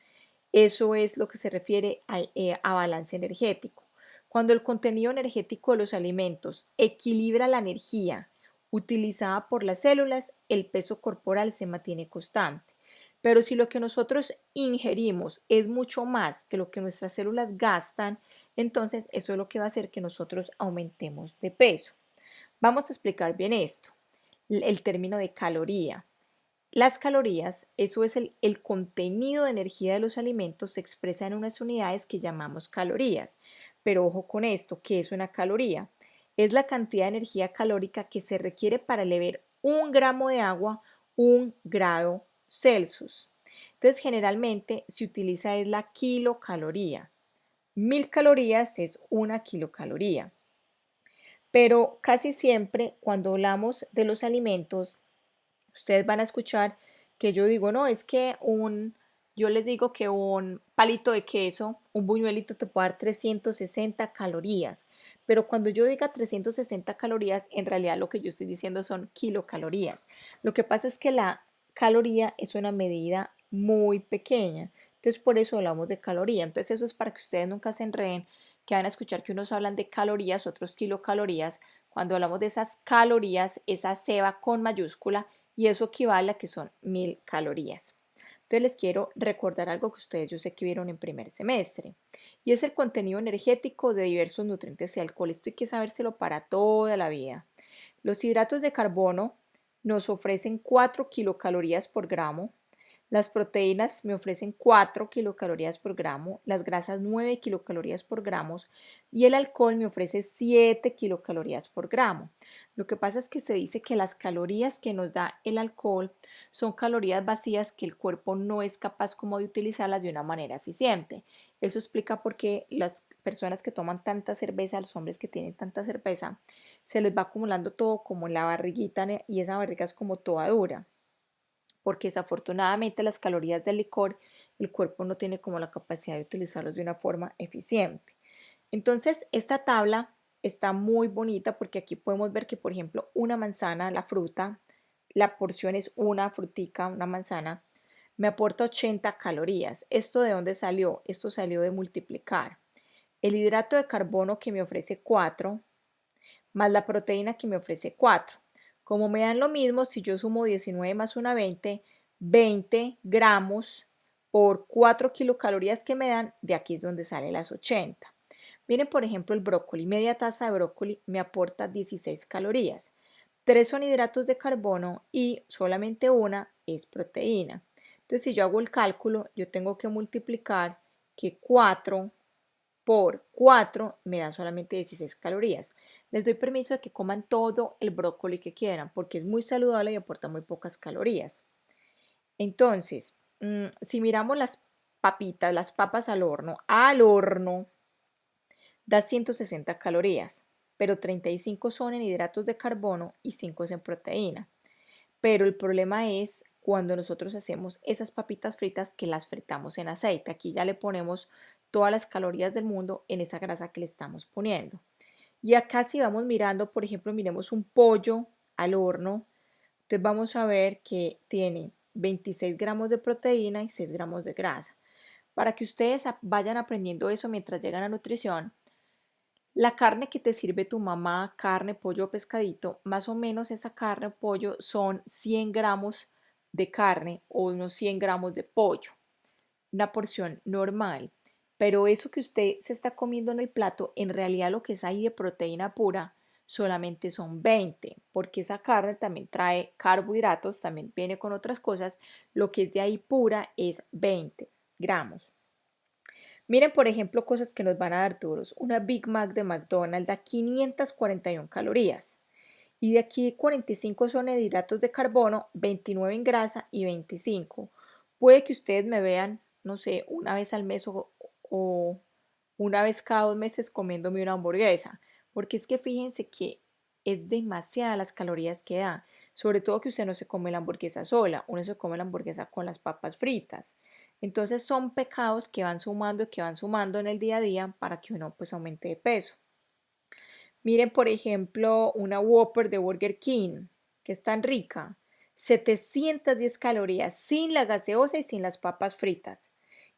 S1: Eso es lo que se refiere a balance energético. Cuando el contenido energético de los alimentos equilibra la energía utilizada por las células, el peso corporal se mantiene constante. Pero si lo que nosotros ingerimos es mucho más que lo que nuestras células gastan, entonces eso es lo que va a hacer que nosotros aumentemos de peso. Vamos a explicar bien esto. El término de caloría. Las calorías, eso es el contenido de energía de los alimentos, se expresa en unas unidades que llamamos calorías. Pero ojo con esto, ¿qué es una caloría? Es la cantidad de energía calórica que se requiere para elevar 1 gramo de agua 1 grado Celsius. Entonces, generalmente se utiliza es la kilocaloría. 1000 calorías es 1 kilocaloría. Pero casi siempre cuando hablamos de los alimentos, ustedes van a escuchar que yo digo, no, es que yo les digo que un palito de queso, un buñuelito te puede dar 360 calorías, pero cuando yo diga 360 calorías, en realidad lo que yo estoy diciendo son kilocalorías. Lo que pasa es que la caloría es una medida muy pequeña, entonces por eso hablamos de caloría. Entonces eso es para que ustedes nunca se enreden, que van a escuchar que unos hablan de calorías, otros kilocalorías. Cuando hablamos de esas calorías, esa C va con mayúscula y eso equivale a que son 1000 calorías. Entonces les quiero recordar algo que ustedes yo sé que vieron en primer semestre y es el contenido energético de diversos nutrientes y alcohol. Esto hay que sabérselo para toda la vida. Los hidratos de carbono nos ofrecen 4 kilocalorías por gramo. Las proteínas me ofrecen 4 kilocalorías por gramo, las grasas 9 kilocalorías por gramo y el alcohol me ofrece 7 kilocalorías por gramo. Lo que pasa es que se dice que las calorías que nos da el alcohol son calorías vacías que el cuerpo no es capaz como de utilizarlas de una manera eficiente. Eso explica por qué las personas que toman tanta cerveza, los hombres que tienen tanta cerveza, se les va acumulando todo como en la barriguita y esa barriga es como toda dura porque desafortunadamente las calorías del licor el cuerpo no tiene como la capacidad de utilizarlos de una forma eficiente. Entonces, esta tabla está muy bonita porque aquí podemos ver que, por ejemplo, una manzana, la fruta, la porción es una frutica, una manzana, me aporta 80 calorías. ¿Esto de dónde salió? Esto salió de multiplicar el hidrato de carbono que me ofrece 4 más la proteína que me ofrece 4. Como me dan lo mismo, si yo sumo 19 más 1, 20 gramos por 4 kilocalorías que me dan, de aquí es donde salen las 80. Miren, por ejemplo, el brócoli. Media taza de brócoli me aporta 16 calorías. 3 son hidratos de carbono y solamente una es proteína. Entonces, si yo hago el cálculo, yo tengo que multiplicar que 4 por 4 me da solamente 16 calorías. Les doy permiso de que coman todo el brócoli que quieran porque es muy saludable y aporta muy pocas calorías. Entonces, si miramos las papitas, las papas al horno da 160 calorías, pero 35 son en hidratos de carbono y 5 es en proteína. Pero el problema es cuando nosotros hacemos esas papitas fritas que las fritamos en aceite. Aquí ya le ponemos todas las calorías del mundo en esa grasa que le estamos poniendo. Y acá si vamos mirando, por ejemplo, miremos un pollo al horno, entonces vamos a ver que tiene 26 gramos de proteína y 6 gramos de grasa. Para que ustedes vayan aprendiendo eso mientras llegan a nutrición, la carne que te sirve tu mamá, carne, pollo o pescadito, más o menos esa carne o pollo son 100 gramos de carne o unos 100 gramos de pollo, una porción normal. Pero eso que usted se está comiendo en el plato, en realidad lo que es ahí de proteína pura, solamente son 20, porque esa carne también trae carbohidratos, también viene con otras cosas, lo que es de ahí pura es 20 gramos. Miren, por ejemplo, cosas que nos van a dar duros. Una Big Mac de McDonald's da 541 calorías. Y de aquí 45 son de hidratos de carbono, 29 en grasa y 25. Puede que ustedes me vean, no sé, una vez al mes o una vez cada 2 meses comiéndome una hamburguesa. Porque es que fíjense que es demasiadas las calorías que da. Sobre todo que usted no se come la hamburguesa sola, uno se come la hamburguesa con las papas fritas. Entonces son pecados que van sumando en el día a día para que uno pues aumente de peso. Miren, por ejemplo, una Whopper de Burger King, que es tan rica. 710 calorías sin la gaseosa y sin las papas fritas.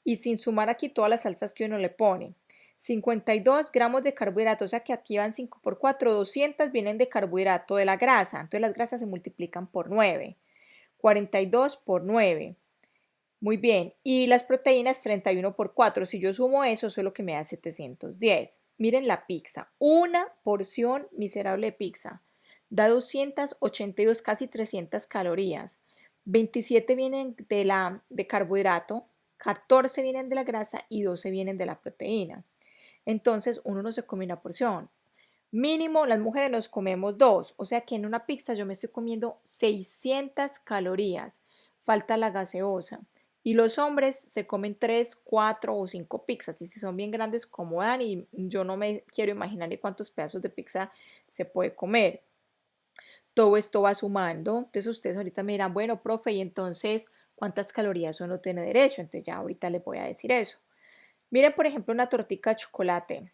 S1: Y sin sumar aquí todas las salsas que uno le pone. 52 gramos de carbohidratos, o sea que aquí van 5 por 4, 200 vienen de carbohidrato de la grasa. Entonces las grasas se multiplican por 9. 42 por 9. Muy bien, y las proteínas 31 por 4. Si yo sumo eso es lo que me da 710. Miren la pizza, una porción miserable de pizza da 282, casi 300 calorías. 27 vienen de carbohidrato, 14 vienen de la grasa y 12 vienen de la proteína. Entonces uno no se come una porción. Mínimo las mujeres nos comemos dos, o sea que en una pizza yo me estoy comiendo 600 calorías. Falta la gaseosa. Y los hombres se comen 3, 4 o 5 pizzas. Y si son bien grandes, como dan. Y yo no me quiero imaginar ni cuántos pedazos de pizza se puede comer. Todo esto va sumando. Entonces ustedes ahorita me dirán, bueno, profe, y entonces, ¿cuántas calorías uno tiene derecho? Entonces ya ahorita les voy a decir eso. Miren, por ejemplo, una tortica de chocolate.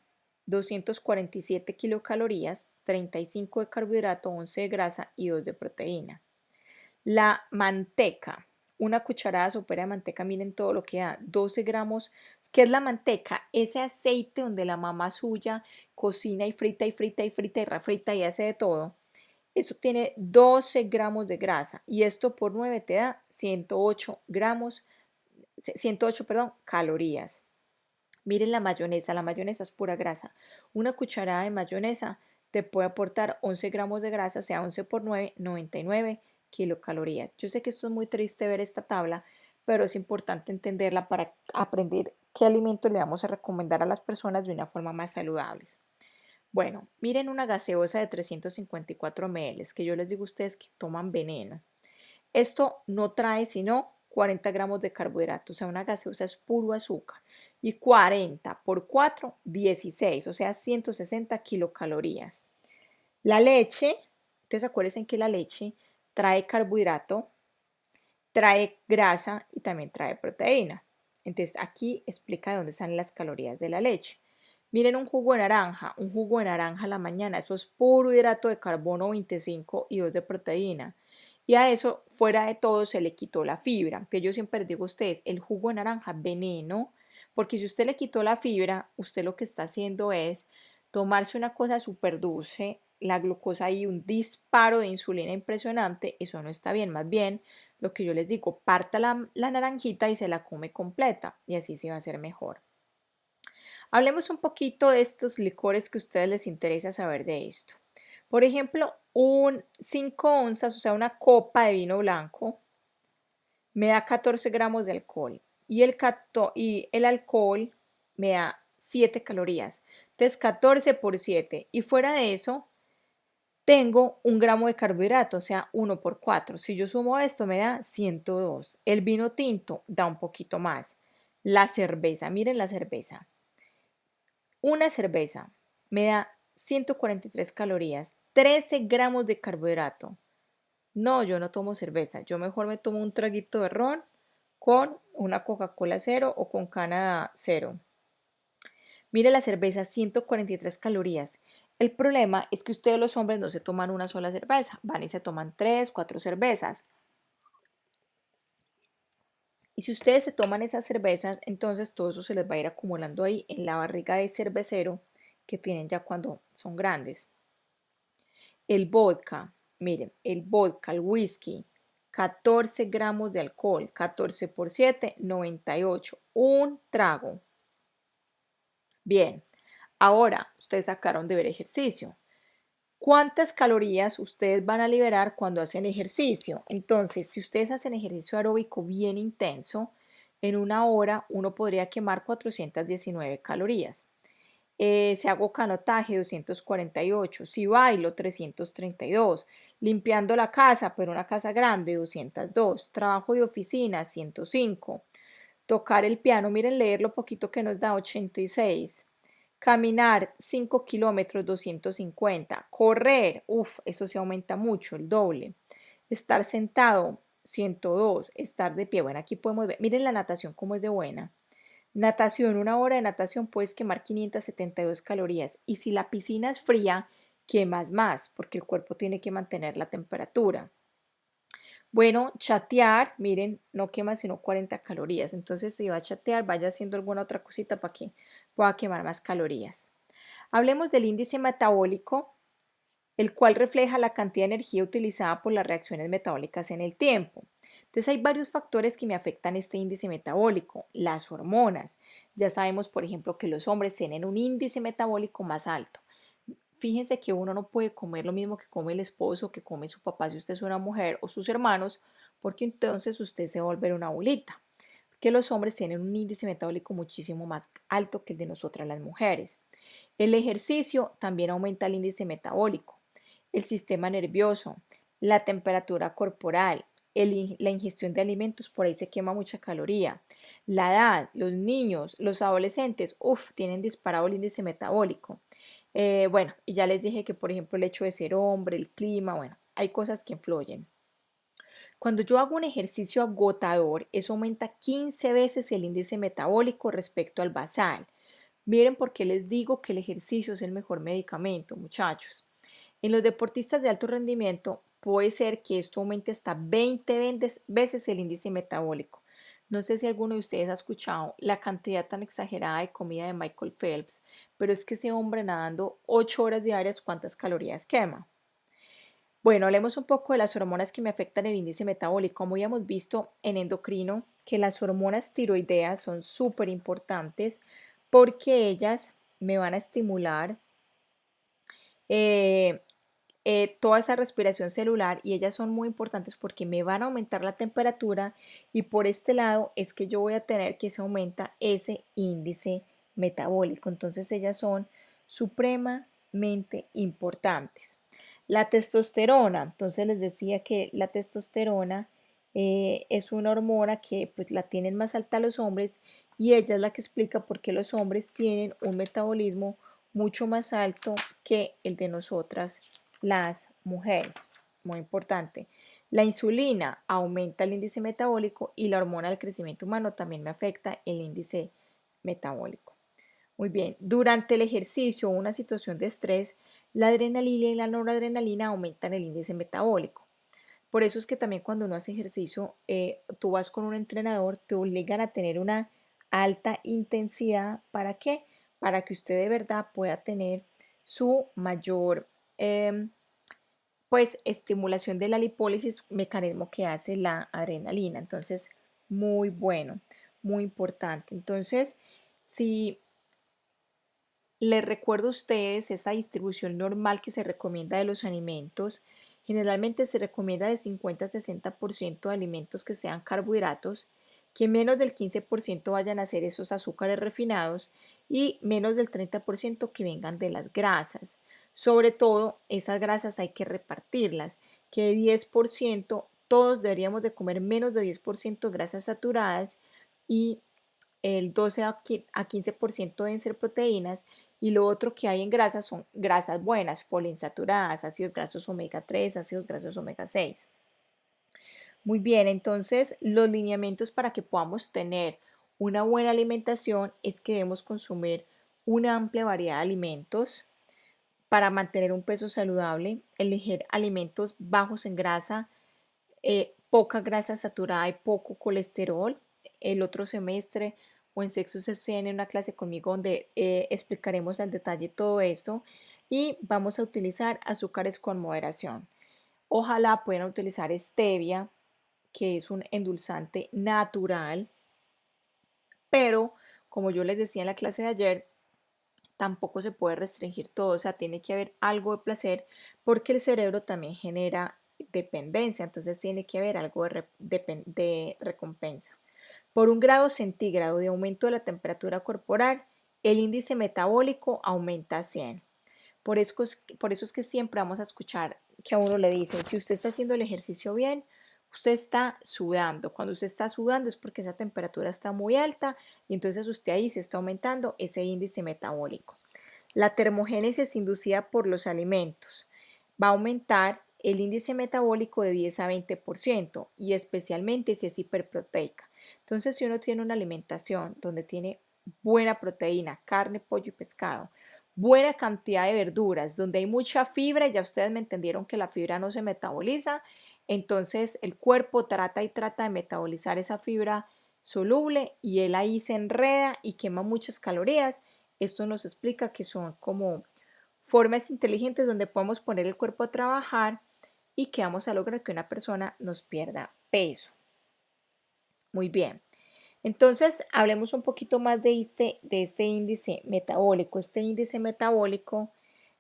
S1: 247 kilocalorías, 35 de carbohidrato, 11 de grasa y 2 de proteína. La manteca, una cucharada sopera de manteca, miren todo lo que da, 12 gramos. ¿Qué es la manteca? Ese aceite donde la mamá suya cocina y frita y frita y frita y refrita y hace de todo. Eso tiene 12 gramos de grasa y esto por 9 te da 108 gramos, 108, perdón, calorías. Miren la mayonesa es pura grasa. Una cucharada de mayonesa te puede aportar 11 gramos de grasa, o sea, 11 por 9, 99 kilocalorías. Yo sé que esto es muy triste ver esta tabla, pero es importante entenderla para aprender qué alimentos le vamos a recomendar a las personas de una forma más saludable. Bueno, miren una gaseosa de 354 ml, que yo les digo a ustedes que toman veneno. Esto no trae sino 40 gramos de carbohidratos, o sea, una gaseosa es puro azúcar. Y 40 por 4, 16, o sea, 160 kilocalorías. La leche, entonces acuérdense que la leche trae carbohidrato, trae grasa y también trae proteína. Entonces aquí explica de dónde salen las calorías de la leche. Miren un jugo de naranja a la mañana, eso es puro hidrato de carbono 25 y 2 de proteína. Y a eso, fuera de todo, se le quitó la fibra. Que yo siempre les digo a ustedes, el jugo de naranja, veneno, porque si usted le quitó la fibra, usted lo que está haciendo es tomarse una cosa súper dulce, la glucosa y un disparo de insulina impresionante, eso no está bien, más bien lo que yo les digo, parta la naranjita y se la come completa y así se va a hacer mejor. Hablemos un poquito de estos licores que a ustedes les interesa saber de esto. Por ejemplo, 5 onzas, o sea, una copa de vino blanco, me da 14 gramos de alcohol y el alcohol me da 7 calorías. Entonces, 14 por 7. Y fuera de eso, tengo 1 gramo de carbohidrato, o sea, 1 por 4. Si yo sumo esto, me da 102. El vino tinto da un poquito más. La cerveza, miren la cerveza. Una cerveza me da 143 calorías, 13 gramos de carbohidrato. No, yo no tomo cerveza, yo mejor me tomo un traguito de ron con una Coca-Cola cero o con Canadá cero. Mire la cerveza, 143 calorías. El problema es que ustedes los hombres no se toman una sola cerveza, van y se toman 3, 4 cervezas. Y si ustedes se toman esas cervezas, entonces todo eso se les va a ir acumulando ahí en la barriga de cervecero que tienen ya cuando son grandes. El vodka, miren, el vodka, el whisky, 14 gramos de alcohol, 14 por 7, 98, un trago. Bien, ahora ustedes sacaron de ver ejercicio. ¿Cuántas calorías ustedes van a liberar cuando hacen ejercicio? Entonces, si ustedes hacen ejercicio aeróbico bien intenso, en una hora uno podría quemar 419 calorías. Si hago canotaje, 248. Si bailo, 332. Limpiando la casa, pero una casa grande, 202. Trabajo de oficina, 105. Tocar el piano, miren, leer lo poquito que nos da, 86. Caminar 5 kilómetros, 250. Correr, uff, eso se aumenta mucho, el doble. Estar sentado, 102. Estar de pie, bueno, aquí podemos ver, miren la natación cómo es de buena. Natación, una hora de natación puedes quemar 572 calorías y si la piscina es fría, quemas más porque el cuerpo tiene que mantener la temperatura. Bueno, chatear, miren, no quema sino 40 calorías. Entonces, si va a chatear, vaya haciendo alguna otra cosita para que pueda quemar más calorías. Hablemos del índice metabólico, el cual refleja la cantidad de energía utilizada por las reacciones metabólicas en el tiempo. Entonces hay varios factores que me afectan este índice metabólico, las hormonas. Ya sabemos, por ejemplo, que los hombres tienen un índice metabólico más alto. Fíjense que uno no puede comer lo mismo que come el esposo, que come su papá si usted es una mujer o sus hermanos, porque entonces usted se va a volver una bolita. Porque los hombres tienen un índice metabólico muchísimo más alto que el de nosotras las mujeres. El ejercicio también aumenta el índice metabólico, el sistema nervioso, la temperatura corporal, la ingestión de alimentos, por ahí se quema mucha caloría. La edad, los niños, los adolescentes, tienen disparado el índice metabólico. Bueno, y ya les dije que, por ejemplo, el hecho de ser hombre, el clima, bueno, hay cosas que influyen. Cuando yo hago un ejercicio agotador, eso aumenta 15 veces el índice metabólico respecto al basal. Miren por qué les digo que el ejercicio es el mejor medicamento, muchachos. En los deportistas de alto rendimiento puede ser que esto aumente hasta 20 veces el índice metabólico. No sé si alguno de ustedes ha escuchado la cantidad tan exagerada de comida de Michael Phelps, pero es que ese hombre nadando 8 horas diarias, ¿cuántas calorías quema? Bueno, hablemos un poco de las hormonas que me afectan el índice metabólico. Como ya hemos visto en endocrino, que las hormonas tiroideas son súper importantes porque ellas me van a estimular eh, toda esa respiración celular y ellas son muy importantes porque me van a aumentar la temperatura y por este lado es que yo voy a tener que se aumenta ese índice metabólico. Entonces ellas son supremamente importantes. La testosterona, entonces les decía que la testosterona es una hormona que pues la tienen más alta los hombres y ella es la que explica por qué los hombres tienen un metabolismo mucho más alto que el de nosotras las mujeres. Muy importante. La insulina aumenta el índice metabólico y la hormona del crecimiento humano también me afecta el índice metabólico. Muy bien, durante el ejercicio o una situación de estrés, la adrenalina y la noradrenalina aumentan el índice metabólico. Por eso es que también cuando uno hace ejercicio, tú vas con un entrenador, te obligan a tener una alta intensidad. ¿Para qué? Para que usted de verdad pueda tener su mayor pues estimulación de la lipólisis, mecanismo que hace la adrenalina. Entonces, muy bueno, muy importante. Entonces, si les recuerdo a ustedes esa distribución normal que se recomienda de los alimentos, generalmente se recomienda de 50 a 60% de alimentos que sean carbohidratos, que menos del 15% vayan a ser esos azúcares refinados y menos del 30% que vengan de las grasas. Sobre todo, esas grasas hay que repartirlas, que 10% todos deberíamos de comer menos de 10% grasas saturadas y el 12 a 15% deben ser proteínas y lo otro que hay en grasas son grasas buenas, poliinsaturadas, ácidos grasos omega 3, ácidos grasos omega 6. Muy bien, entonces los lineamientos para que podamos tener una buena alimentación es que debemos consumir una amplia variedad de alimentos para mantener un peso saludable, elegir alimentos bajos en grasa, poca grasa saturada y poco colesterol. El otro semestre o en Sexo se en una clase conmigo donde explicaremos al detalle todo esto y vamos a utilizar azúcares con moderación. Ojalá puedan utilizar stevia, que es un endulzante natural, pero como yo les decía en la clase de ayer, tampoco se puede restringir todo, o sea, tiene que haber algo de placer porque el cerebro también genera dependencia, entonces tiene que haber algo de recompensa. Por 1 °C de aumento de la temperatura corporal, el índice metabólico aumenta a 100. Por eso es que siempre vamos a escuchar que a uno le dicen, si usted está haciendo el ejercicio bien, usted está sudando. Cuando usted está sudando es porque esa temperatura está muy alta y entonces usted ahí se está aumentando ese índice metabólico. La termogénesis inducida por los alimentos va a aumentar el índice metabólico de 10 a 20% y especialmente si es hiperproteica. Entonces, si uno tiene una alimentación donde tiene buena proteína, carne, pollo y pescado, buena cantidad de verduras, donde hay mucha fibra, ya ustedes me entendieron que la fibra no se metaboliza, entonces el cuerpo trata y trata de metabolizar esa fibra soluble y él ahí se enreda y quema muchas calorías. Esto nos explica que son como formas inteligentes donde podemos poner el cuerpo a trabajar y que vamos a lograr que una persona nos pierda peso. Muy bien. Entonces, hablemos un poquito más de este índice metabólico. Este índice metabólico,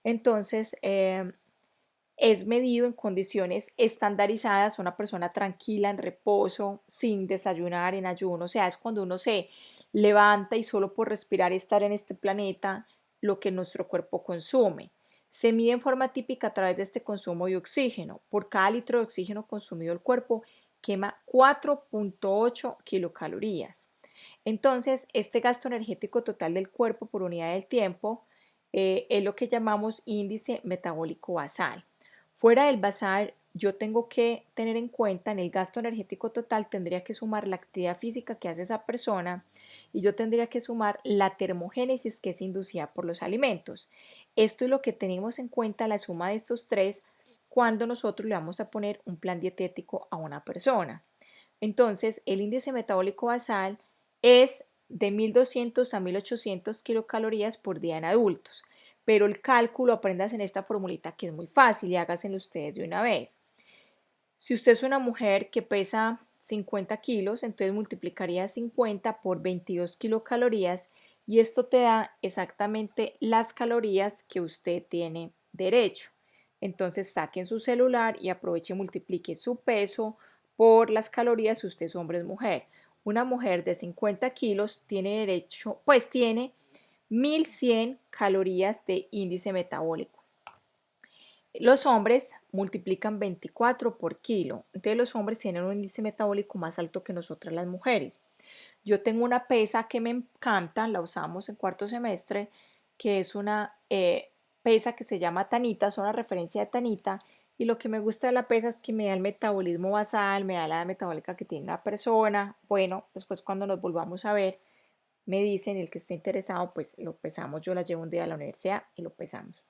S1: entonces, es medido en condiciones estandarizadas, una persona tranquila, en reposo, sin desayunar, en ayuno. O sea, es cuando uno se levanta y solo por respirar y estar en este planeta, lo que nuestro cuerpo consume. Se mide en forma típica a través de este consumo de oxígeno. Por cada litro de oxígeno consumido el cuerpo quema 4.8 kilocalorías. Entonces, este gasto energético total del cuerpo por unidad del tiempo es lo que llamamos índice metabólico basal. Fuera del basal, yo tengo que tener en cuenta en el gasto energético total, tendría que sumar la actividad física que hace esa persona y yo tendría que sumar la termogénesis que es inducida por los alimentos. Esto es lo que tenemos en cuenta, la suma de estos tres, cuando nosotros le vamos a poner un plan dietético a una persona. Entonces, el índice metabólico basal es de 1200 a 1800 kilocalorías por día en adultos, pero el cálculo aprendas en esta formulita que es muy fácil y hágaselo ustedes de una vez. Si usted es una mujer que pesa 50 kilos, entonces multiplicaría 50 por 22 kilocalorías y esto te da exactamente las calorías que usted tiene derecho. Entonces saquen su celular y aproveche y multiplique su peso por las calorías si usted es hombre o mujer. Una mujer de 50 kilos tiene derecho, pues tiene 1100 calorías de índice metabólico. Los hombres multiplican 24 por kilo, entonces los hombres tienen un índice metabólico más alto que nosotras las mujeres. Yo tengo una pesa que me encanta, la usamos en 4º semestre, que es una pesa que se llama Tanita, es una referencia de Tanita, y lo que me gusta de la pesa es que me da el metabolismo basal, me da la edad metabólica que tiene una persona. Bueno, después cuando nos volvamos a ver, me dicen, el que esté interesado, pues lo pesamos, yo la llevo un día a la universidad y lo pesamos.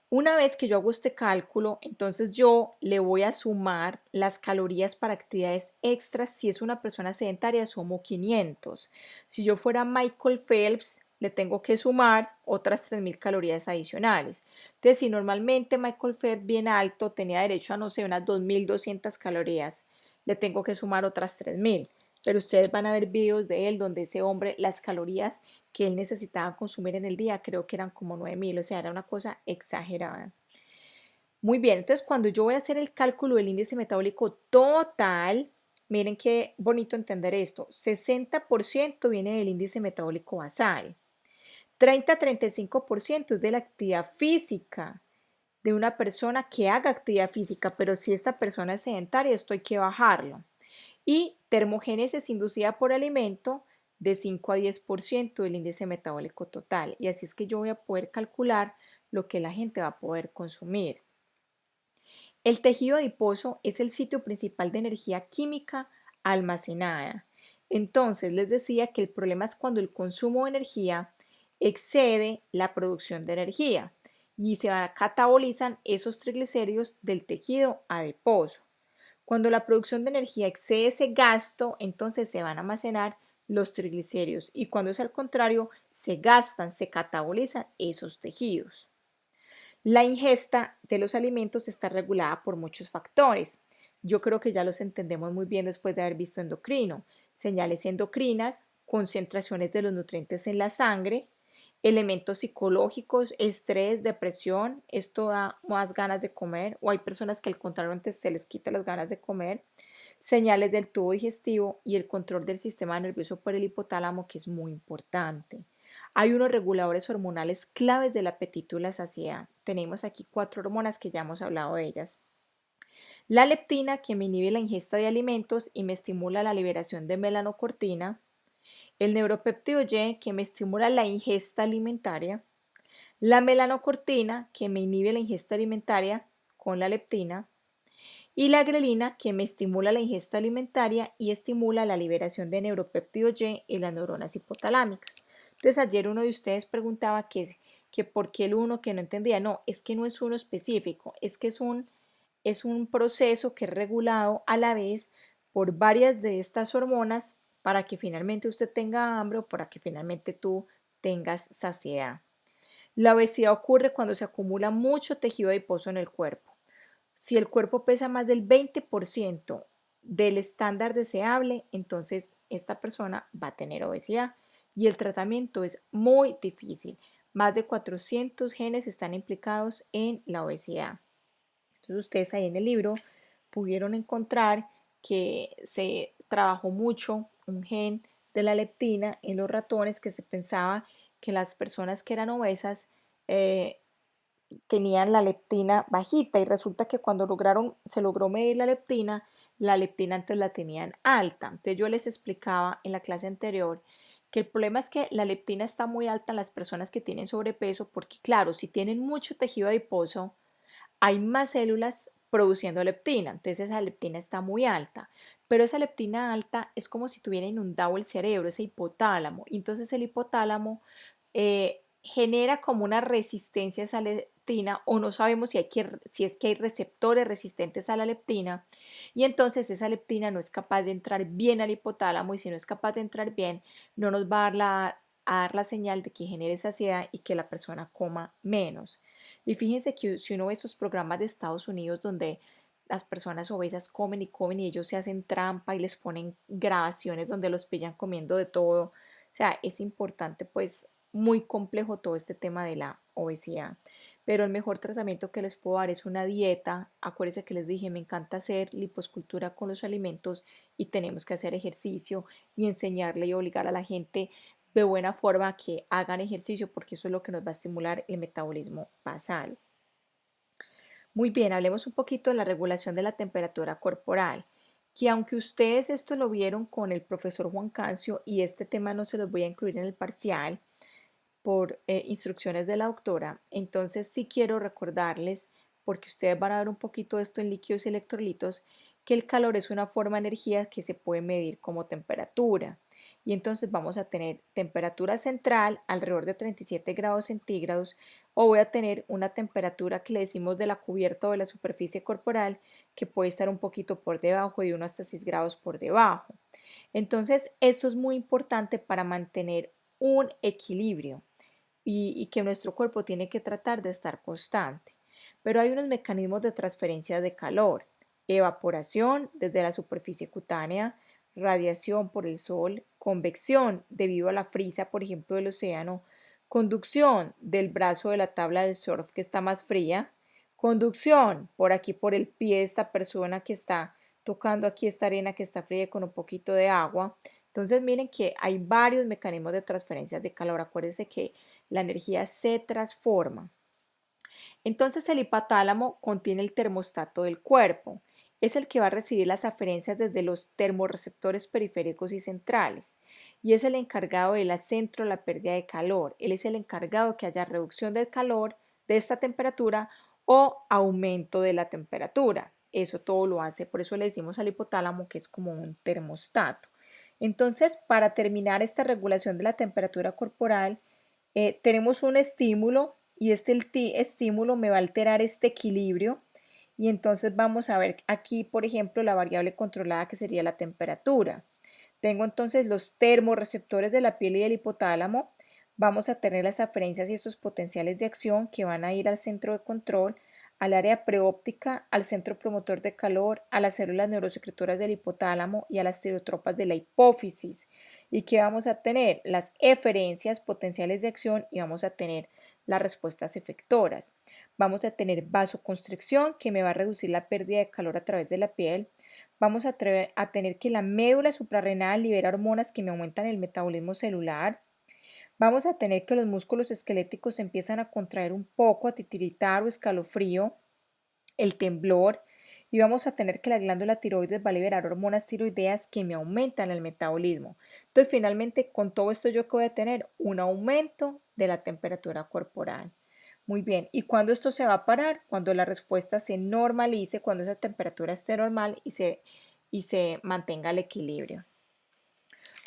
S1: Una vez que yo hago este cálculo, entonces yo le voy a sumar las calorías para actividades extras. Si es una persona sedentaria, sumo 500. Si yo fuera Michael Phelps, le tengo que sumar otras 3000 calorías adicionales. Entonces, si normalmente Michael Phelps bien alto tenía derecho a, no sé, unas 2200 calorías, le tengo que sumar otras 3000. Pero ustedes van a ver videos de él donde ese hombre, las calorías que él necesitaba consumir en el día, creo que eran como 9000, o sea, era una cosa exagerada. Muy bien, entonces cuando yo voy a hacer el cálculo del índice metabólico total, miren qué bonito entender esto, 60% viene del índice metabólico basal, 30-35% es de la actividad física de una persona que haga actividad física, pero si esta persona es sedentaria, esto hay que bajarlo. Y termogénesis inducida por alimento de 5 a 10% del índice metabólico total. Y así es que yo voy a poder calcular lo que la gente va a poder consumir. El tejido adiposo es el sitio principal de energía química almacenada. Entonces, les decía que el problema es cuando el consumo de energía excede la producción de energía y se catabolizan esos triglicéridos del tejido adiposo. Cuando la producción de energía excede ese gasto, entonces se van a almacenar los triglicéridos y cuando es al contrario, se gastan, se catabolizan esos tejidos. La ingesta de los alimentos está regulada por muchos factores. Yo creo que ya los entendemos muy bien después de haber visto endocrino. Señales endocrinas, concentraciones de los nutrientes en la sangre, elementos psicológicos, estrés, depresión, esto da más ganas de comer o hay personas que al contrario antes se les quita las ganas de comer, señales del tubo digestivo y el control del sistema nervioso por el hipotálamo que es muy importante. Hay unos reguladores hormonales claves del apetito y la saciedad. Tenemos aquí 4 hormonas que ya hemos hablado de ellas. La leptina, que me inhibe la ingesta de alimentos y me estimula la liberación de melanocortina. El neuropéptido Y, que me estimula la ingesta alimentaria. La melanocortina, que me inhibe la ingesta alimentaria con la leptina. Y la grelina, que me estimula la ingesta alimentaria y estimula la liberación de neuropéptido Y en las neuronas hipotalámicas. Entonces ayer uno de ustedes preguntaba que por qué el uno que no entendía. No, es que no es uno específico, es que es un proceso que es regulado a la vez por varias de estas hormonas para que finalmente usted tenga hambre o para que finalmente tú tengas saciedad. La obesidad ocurre cuando se acumula mucho tejido adiposo en el cuerpo. Si el cuerpo pesa más del 20% del estándar deseable, entonces esta persona va a tener obesidad y el tratamiento es muy difícil. Más de 400 genes están implicados en la obesidad. Entonces ustedes ahí en el libro pudieron encontrar que se trabajó mucho un gen de la leptina en los ratones que se pensaba que las personas que eran obesas eh, tenían la leptina bajita y resulta que cuando se logró medir la leptina antes la tenían alta. Entonces yo les explicaba en la clase anterior que el problema es que la leptina está muy alta en las personas que tienen sobrepeso porque claro, si tienen mucho tejido adiposo, hay más células produciendo leptina, entonces esa leptina está muy alta, pero esa leptina alta es como si tuviera inundado el cerebro, ese hipotálamo, y entonces el hipotálamo genera como una resistencia a esa leptina o no sabemos si es que hay receptores resistentes a la leptina y entonces esa leptina no es capaz de entrar bien al hipotálamo y si no es capaz de entrar bien no nos va a dar la señal de que genere saciedad y que la persona coma menos. Y fíjense que si uno ve esos programas de Estados Unidos donde las personas obesas comen y comen y ellos se hacen trampa y les ponen grabaciones donde los pillan comiendo de todo. O sea, es importante, pues, muy complejo todo este tema de la obesidad. Pero el mejor tratamiento que les puedo dar es una dieta. Acuérdense que les dije, me encanta hacer liposcultura con los alimentos y tenemos que hacer ejercicio y enseñarle y obligar a la gente de buena forma que hagan ejercicio porque eso es lo que nos va a estimular el metabolismo basal. Muy bien, hablemos un poquito de la regulación de la temperatura corporal, que aunque ustedes esto lo vieron con el profesor Juan Cancio y este tema no se los voy a incluir en el parcial por instrucciones de la doctora, entonces sí quiero recordarles, porque ustedes van a ver un poquito de esto en líquidos y electrolitos, que el calor es una forma de energía que se puede medir como temperatura. Y entonces vamos a tener temperatura central alrededor de 37 grados centígrados o voy a tener una temperatura que le decimos de la cubierta o de la superficie corporal que puede estar un poquito por debajo de 1 hasta 6 grados por debajo. Entonces, esto es muy importante para mantener un equilibrio y que nuestro cuerpo tiene que tratar de estar constante. Pero hay unos mecanismos de transferencia de calor, evaporación desde la superficie cutánea, radiación por el sol, convección debido a la frisa, por ejemplo, del océano, conducción del brazo de la tabla del surf que está más fría, conducción por aquí por el pie de esta persona que está tocando aquí esta arena que está fría con un poquito de agua. Entonces miren que hay varios mecanismos de transferencia de calor. Acuérdense que la energía se transforma. Entonces el hipotálamo contiene el termostato del cuerpo. Es el que va a recibir las aferencias desde los termorreceptores periféricos y centrales. Y es el encargado del centro de la pérdida de calor. Él es el encargado de que haya reducción del calor de esta temperatura o aumento de la temperatura. Eso todo lo hace, por eso le decimos al hipotálamo que es como un termostato. Entonces, para terminar esta regulación de la temperatura corporal, tenemos un estímulo y este estímulo me va a alterar este equilibrio y entonces vamos a ver aquí, por ejemplo, la variable controlada que sería la temperatura. Tengo entonces los termorreceptores de la piel y del hipotálamo. Vamos a tener las aferencias y estos potenciales de acción que van a ir al centro de control, al área preóptica, al centro promotor de calor, a las células neurosecretoras del hipotálamo y a las tireotropas de la hipófisis. ¿Y qué vamos a tener? Las eferencias potenciales de acción y vamos a tener las respuestas efectoras. Vamos a tener vasoconstricción, que me va a reducir la pérdida de calor a través de la piel. Vamos a tener que la médula suprarrenal libera hormonas que me aumentan el metabolismo celular. Vamos a tener que los músculos esqueléticos empiezan a contraer un poco, a titiritar o escalofrío, el temblor. Y vamos a tener que la glándula tiroides va a liberar hormonas tiroideas que me aumentan el metabolismo. Entonces, finalmente, con todo esto yo que voy a tener un aumento de la temperatura corporal. Muy bien, ¿y cuándo esto se va a parar? Cuando la respuesta se normalice, cuando esa temperatura esté normal y se mantenga el equilibrio.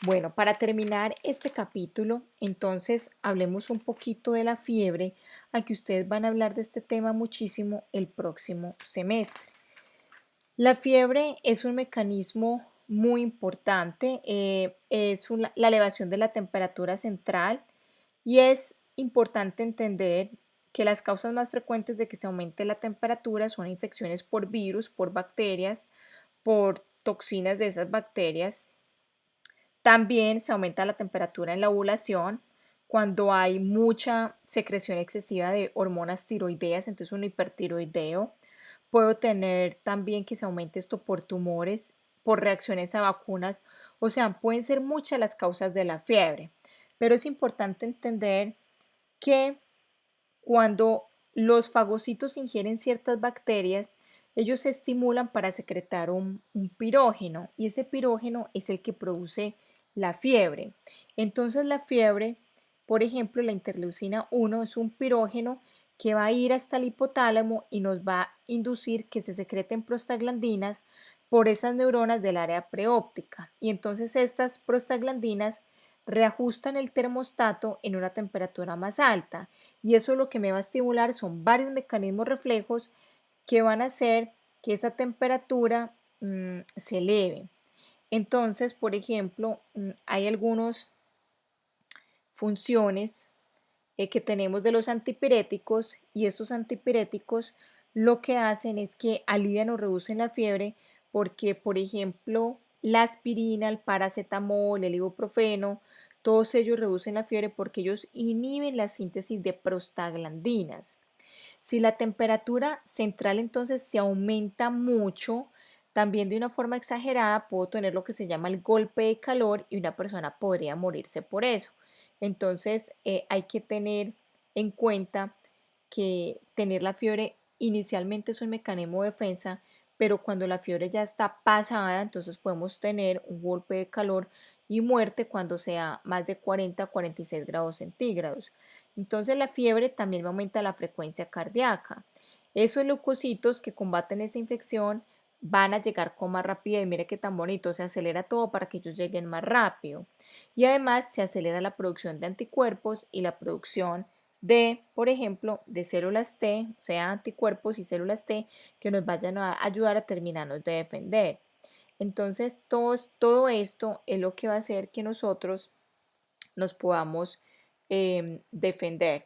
S1: Bueno, para terminar este capítulo, entonces hablemos un poquito de la fiebre, aquí ustedes van a hablar de este tema muchísimo el próximo semestre. La fiebre es un mecanismo muy importante, la elevación de la temperatura central y es importante entender que las causas más frecuentes de que se aumente la temperatura son infecciones por virus, por bacterias, por toxinas de esas bacterias. También se aumenta la temperatura en la ovulación cuando hay mucha secreción excesiva de hormonas tiroideas, entonces un hipertiroideo. Puedo tener también que se aumente esto por tumores, por reacciones a vacunas, o sea, pueden ser muchas las causas de la fiebre, pero es importante entender que cuando los fagocitos ingieren ciertas bacterias, ellos se estimulan para secretar un pirógeno y ese pirógeno es el que produce la fiebre. Entonces la fiebre, por ejemplo, la interleucina 1 es un pirógeno que va a ir hasta el hipotálamo y nos va a inducir que se secreten prostaglandinas por esas neuronas del área preóptica. Y entonces estas prostaglandinas reajustan el termostato en una temperatura más alta y eso lo que me va a estimular son varios mecanismos reflejos que van a hacer que esa temperatura se eleve. Entonces, por ejemplo, hay algunas funciones que tenemos de los antipiréticos y estos antipiréticos lo que hacen es que alivian o reducen la fiebre porque, por ejemplo, la aspirina, el paracetamol, el ibuprofeno, todos ellos reducen la fiebre porque ellos inhiben la síntesis de prostaglandinas. Si la temperatura central entonces se aumenta mucho, también de una forma exagerada puedo tener lo que se llama el golpe de calor y una persona podría morirse por eso. Entonces hay que tener en cuenta que tener la fiebre inicialmente es un mecanismo de defensa, pero cuando la fiebre ya está pasada, entonces podemos tener un golpe de calor y muerte cuando sea más de 40 a 46 grados centígrados. Entonces la fiebre también aumenta la frecuencia cardíaca. Esos leucocitos que combaten esa infección van a llegar con más rapidez. Mire qué tan bonito, se acelera todo para que ellos lleguen más rápido. Y además se acelera la producción de anticuerpos y la producción de, por ejemplo, de células T, o sea, anticuerpos y células T que nos vayan a ayudar a terminarnos de defender. Entonces, todo esto es lo que va a hacer que nosotros nos podamos defender.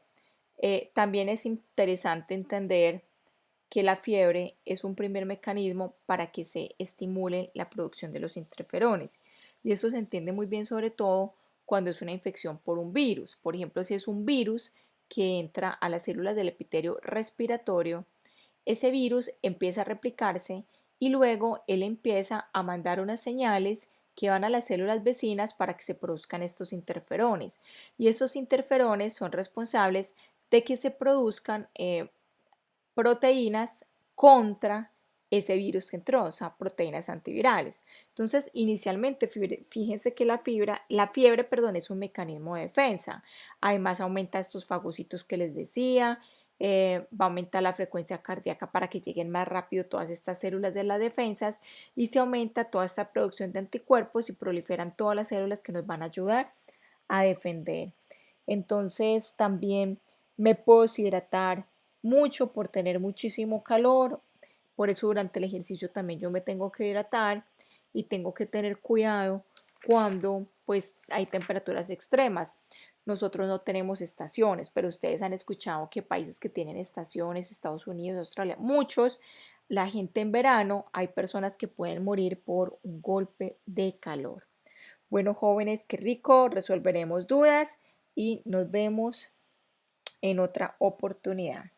S1: También es interesante entender que la fiebre es un primer mecanismo para que se estimule la producción de los interferones. Y eso se entiende muy bien sobre todo cuando es una infección por un virus. Por ejemplo, si es un virus que entra a las células del epitelio respiratorio, ese virus empieza a replicarse y luego él empieza a mandar unas señales que van a las células vecinas para que se produzcan estos interferones. Y esos interferones son responsables de que se produzcan proteínas contra ese virus que entró, o sea, proteínas antivirales. Entonces, inicialmente, fíjense que la fiebre, perdón, es un mecanismo de defensa. Además, aumenta estos fagocitos que les decía, va a aumentar la frecuencia cardíaca para que lleguen más rápido todas estas células de las defensas y se aumenta toda esta producción de anticuerpos y proliferan todas las células que nos van a ayudar a defender. Entonces también me puedo deshidratar mucho por tener muchísimo calor, por eso durante el ejercicio también yo me tengo que hidratar y tengo que tener cuidado cuando pues hay temperaturas extremas. Nosotros no tenemos estaciones, pero ustedes han escuchado que países que tienen estaciones, Estados Unidos, Australia, muchos, la gente en verano, hay personas que pueden morir por un golpe de calor. Bueno, jóvenes, qué rico, resolveremos dudas y nos vemos en otra oportunidad.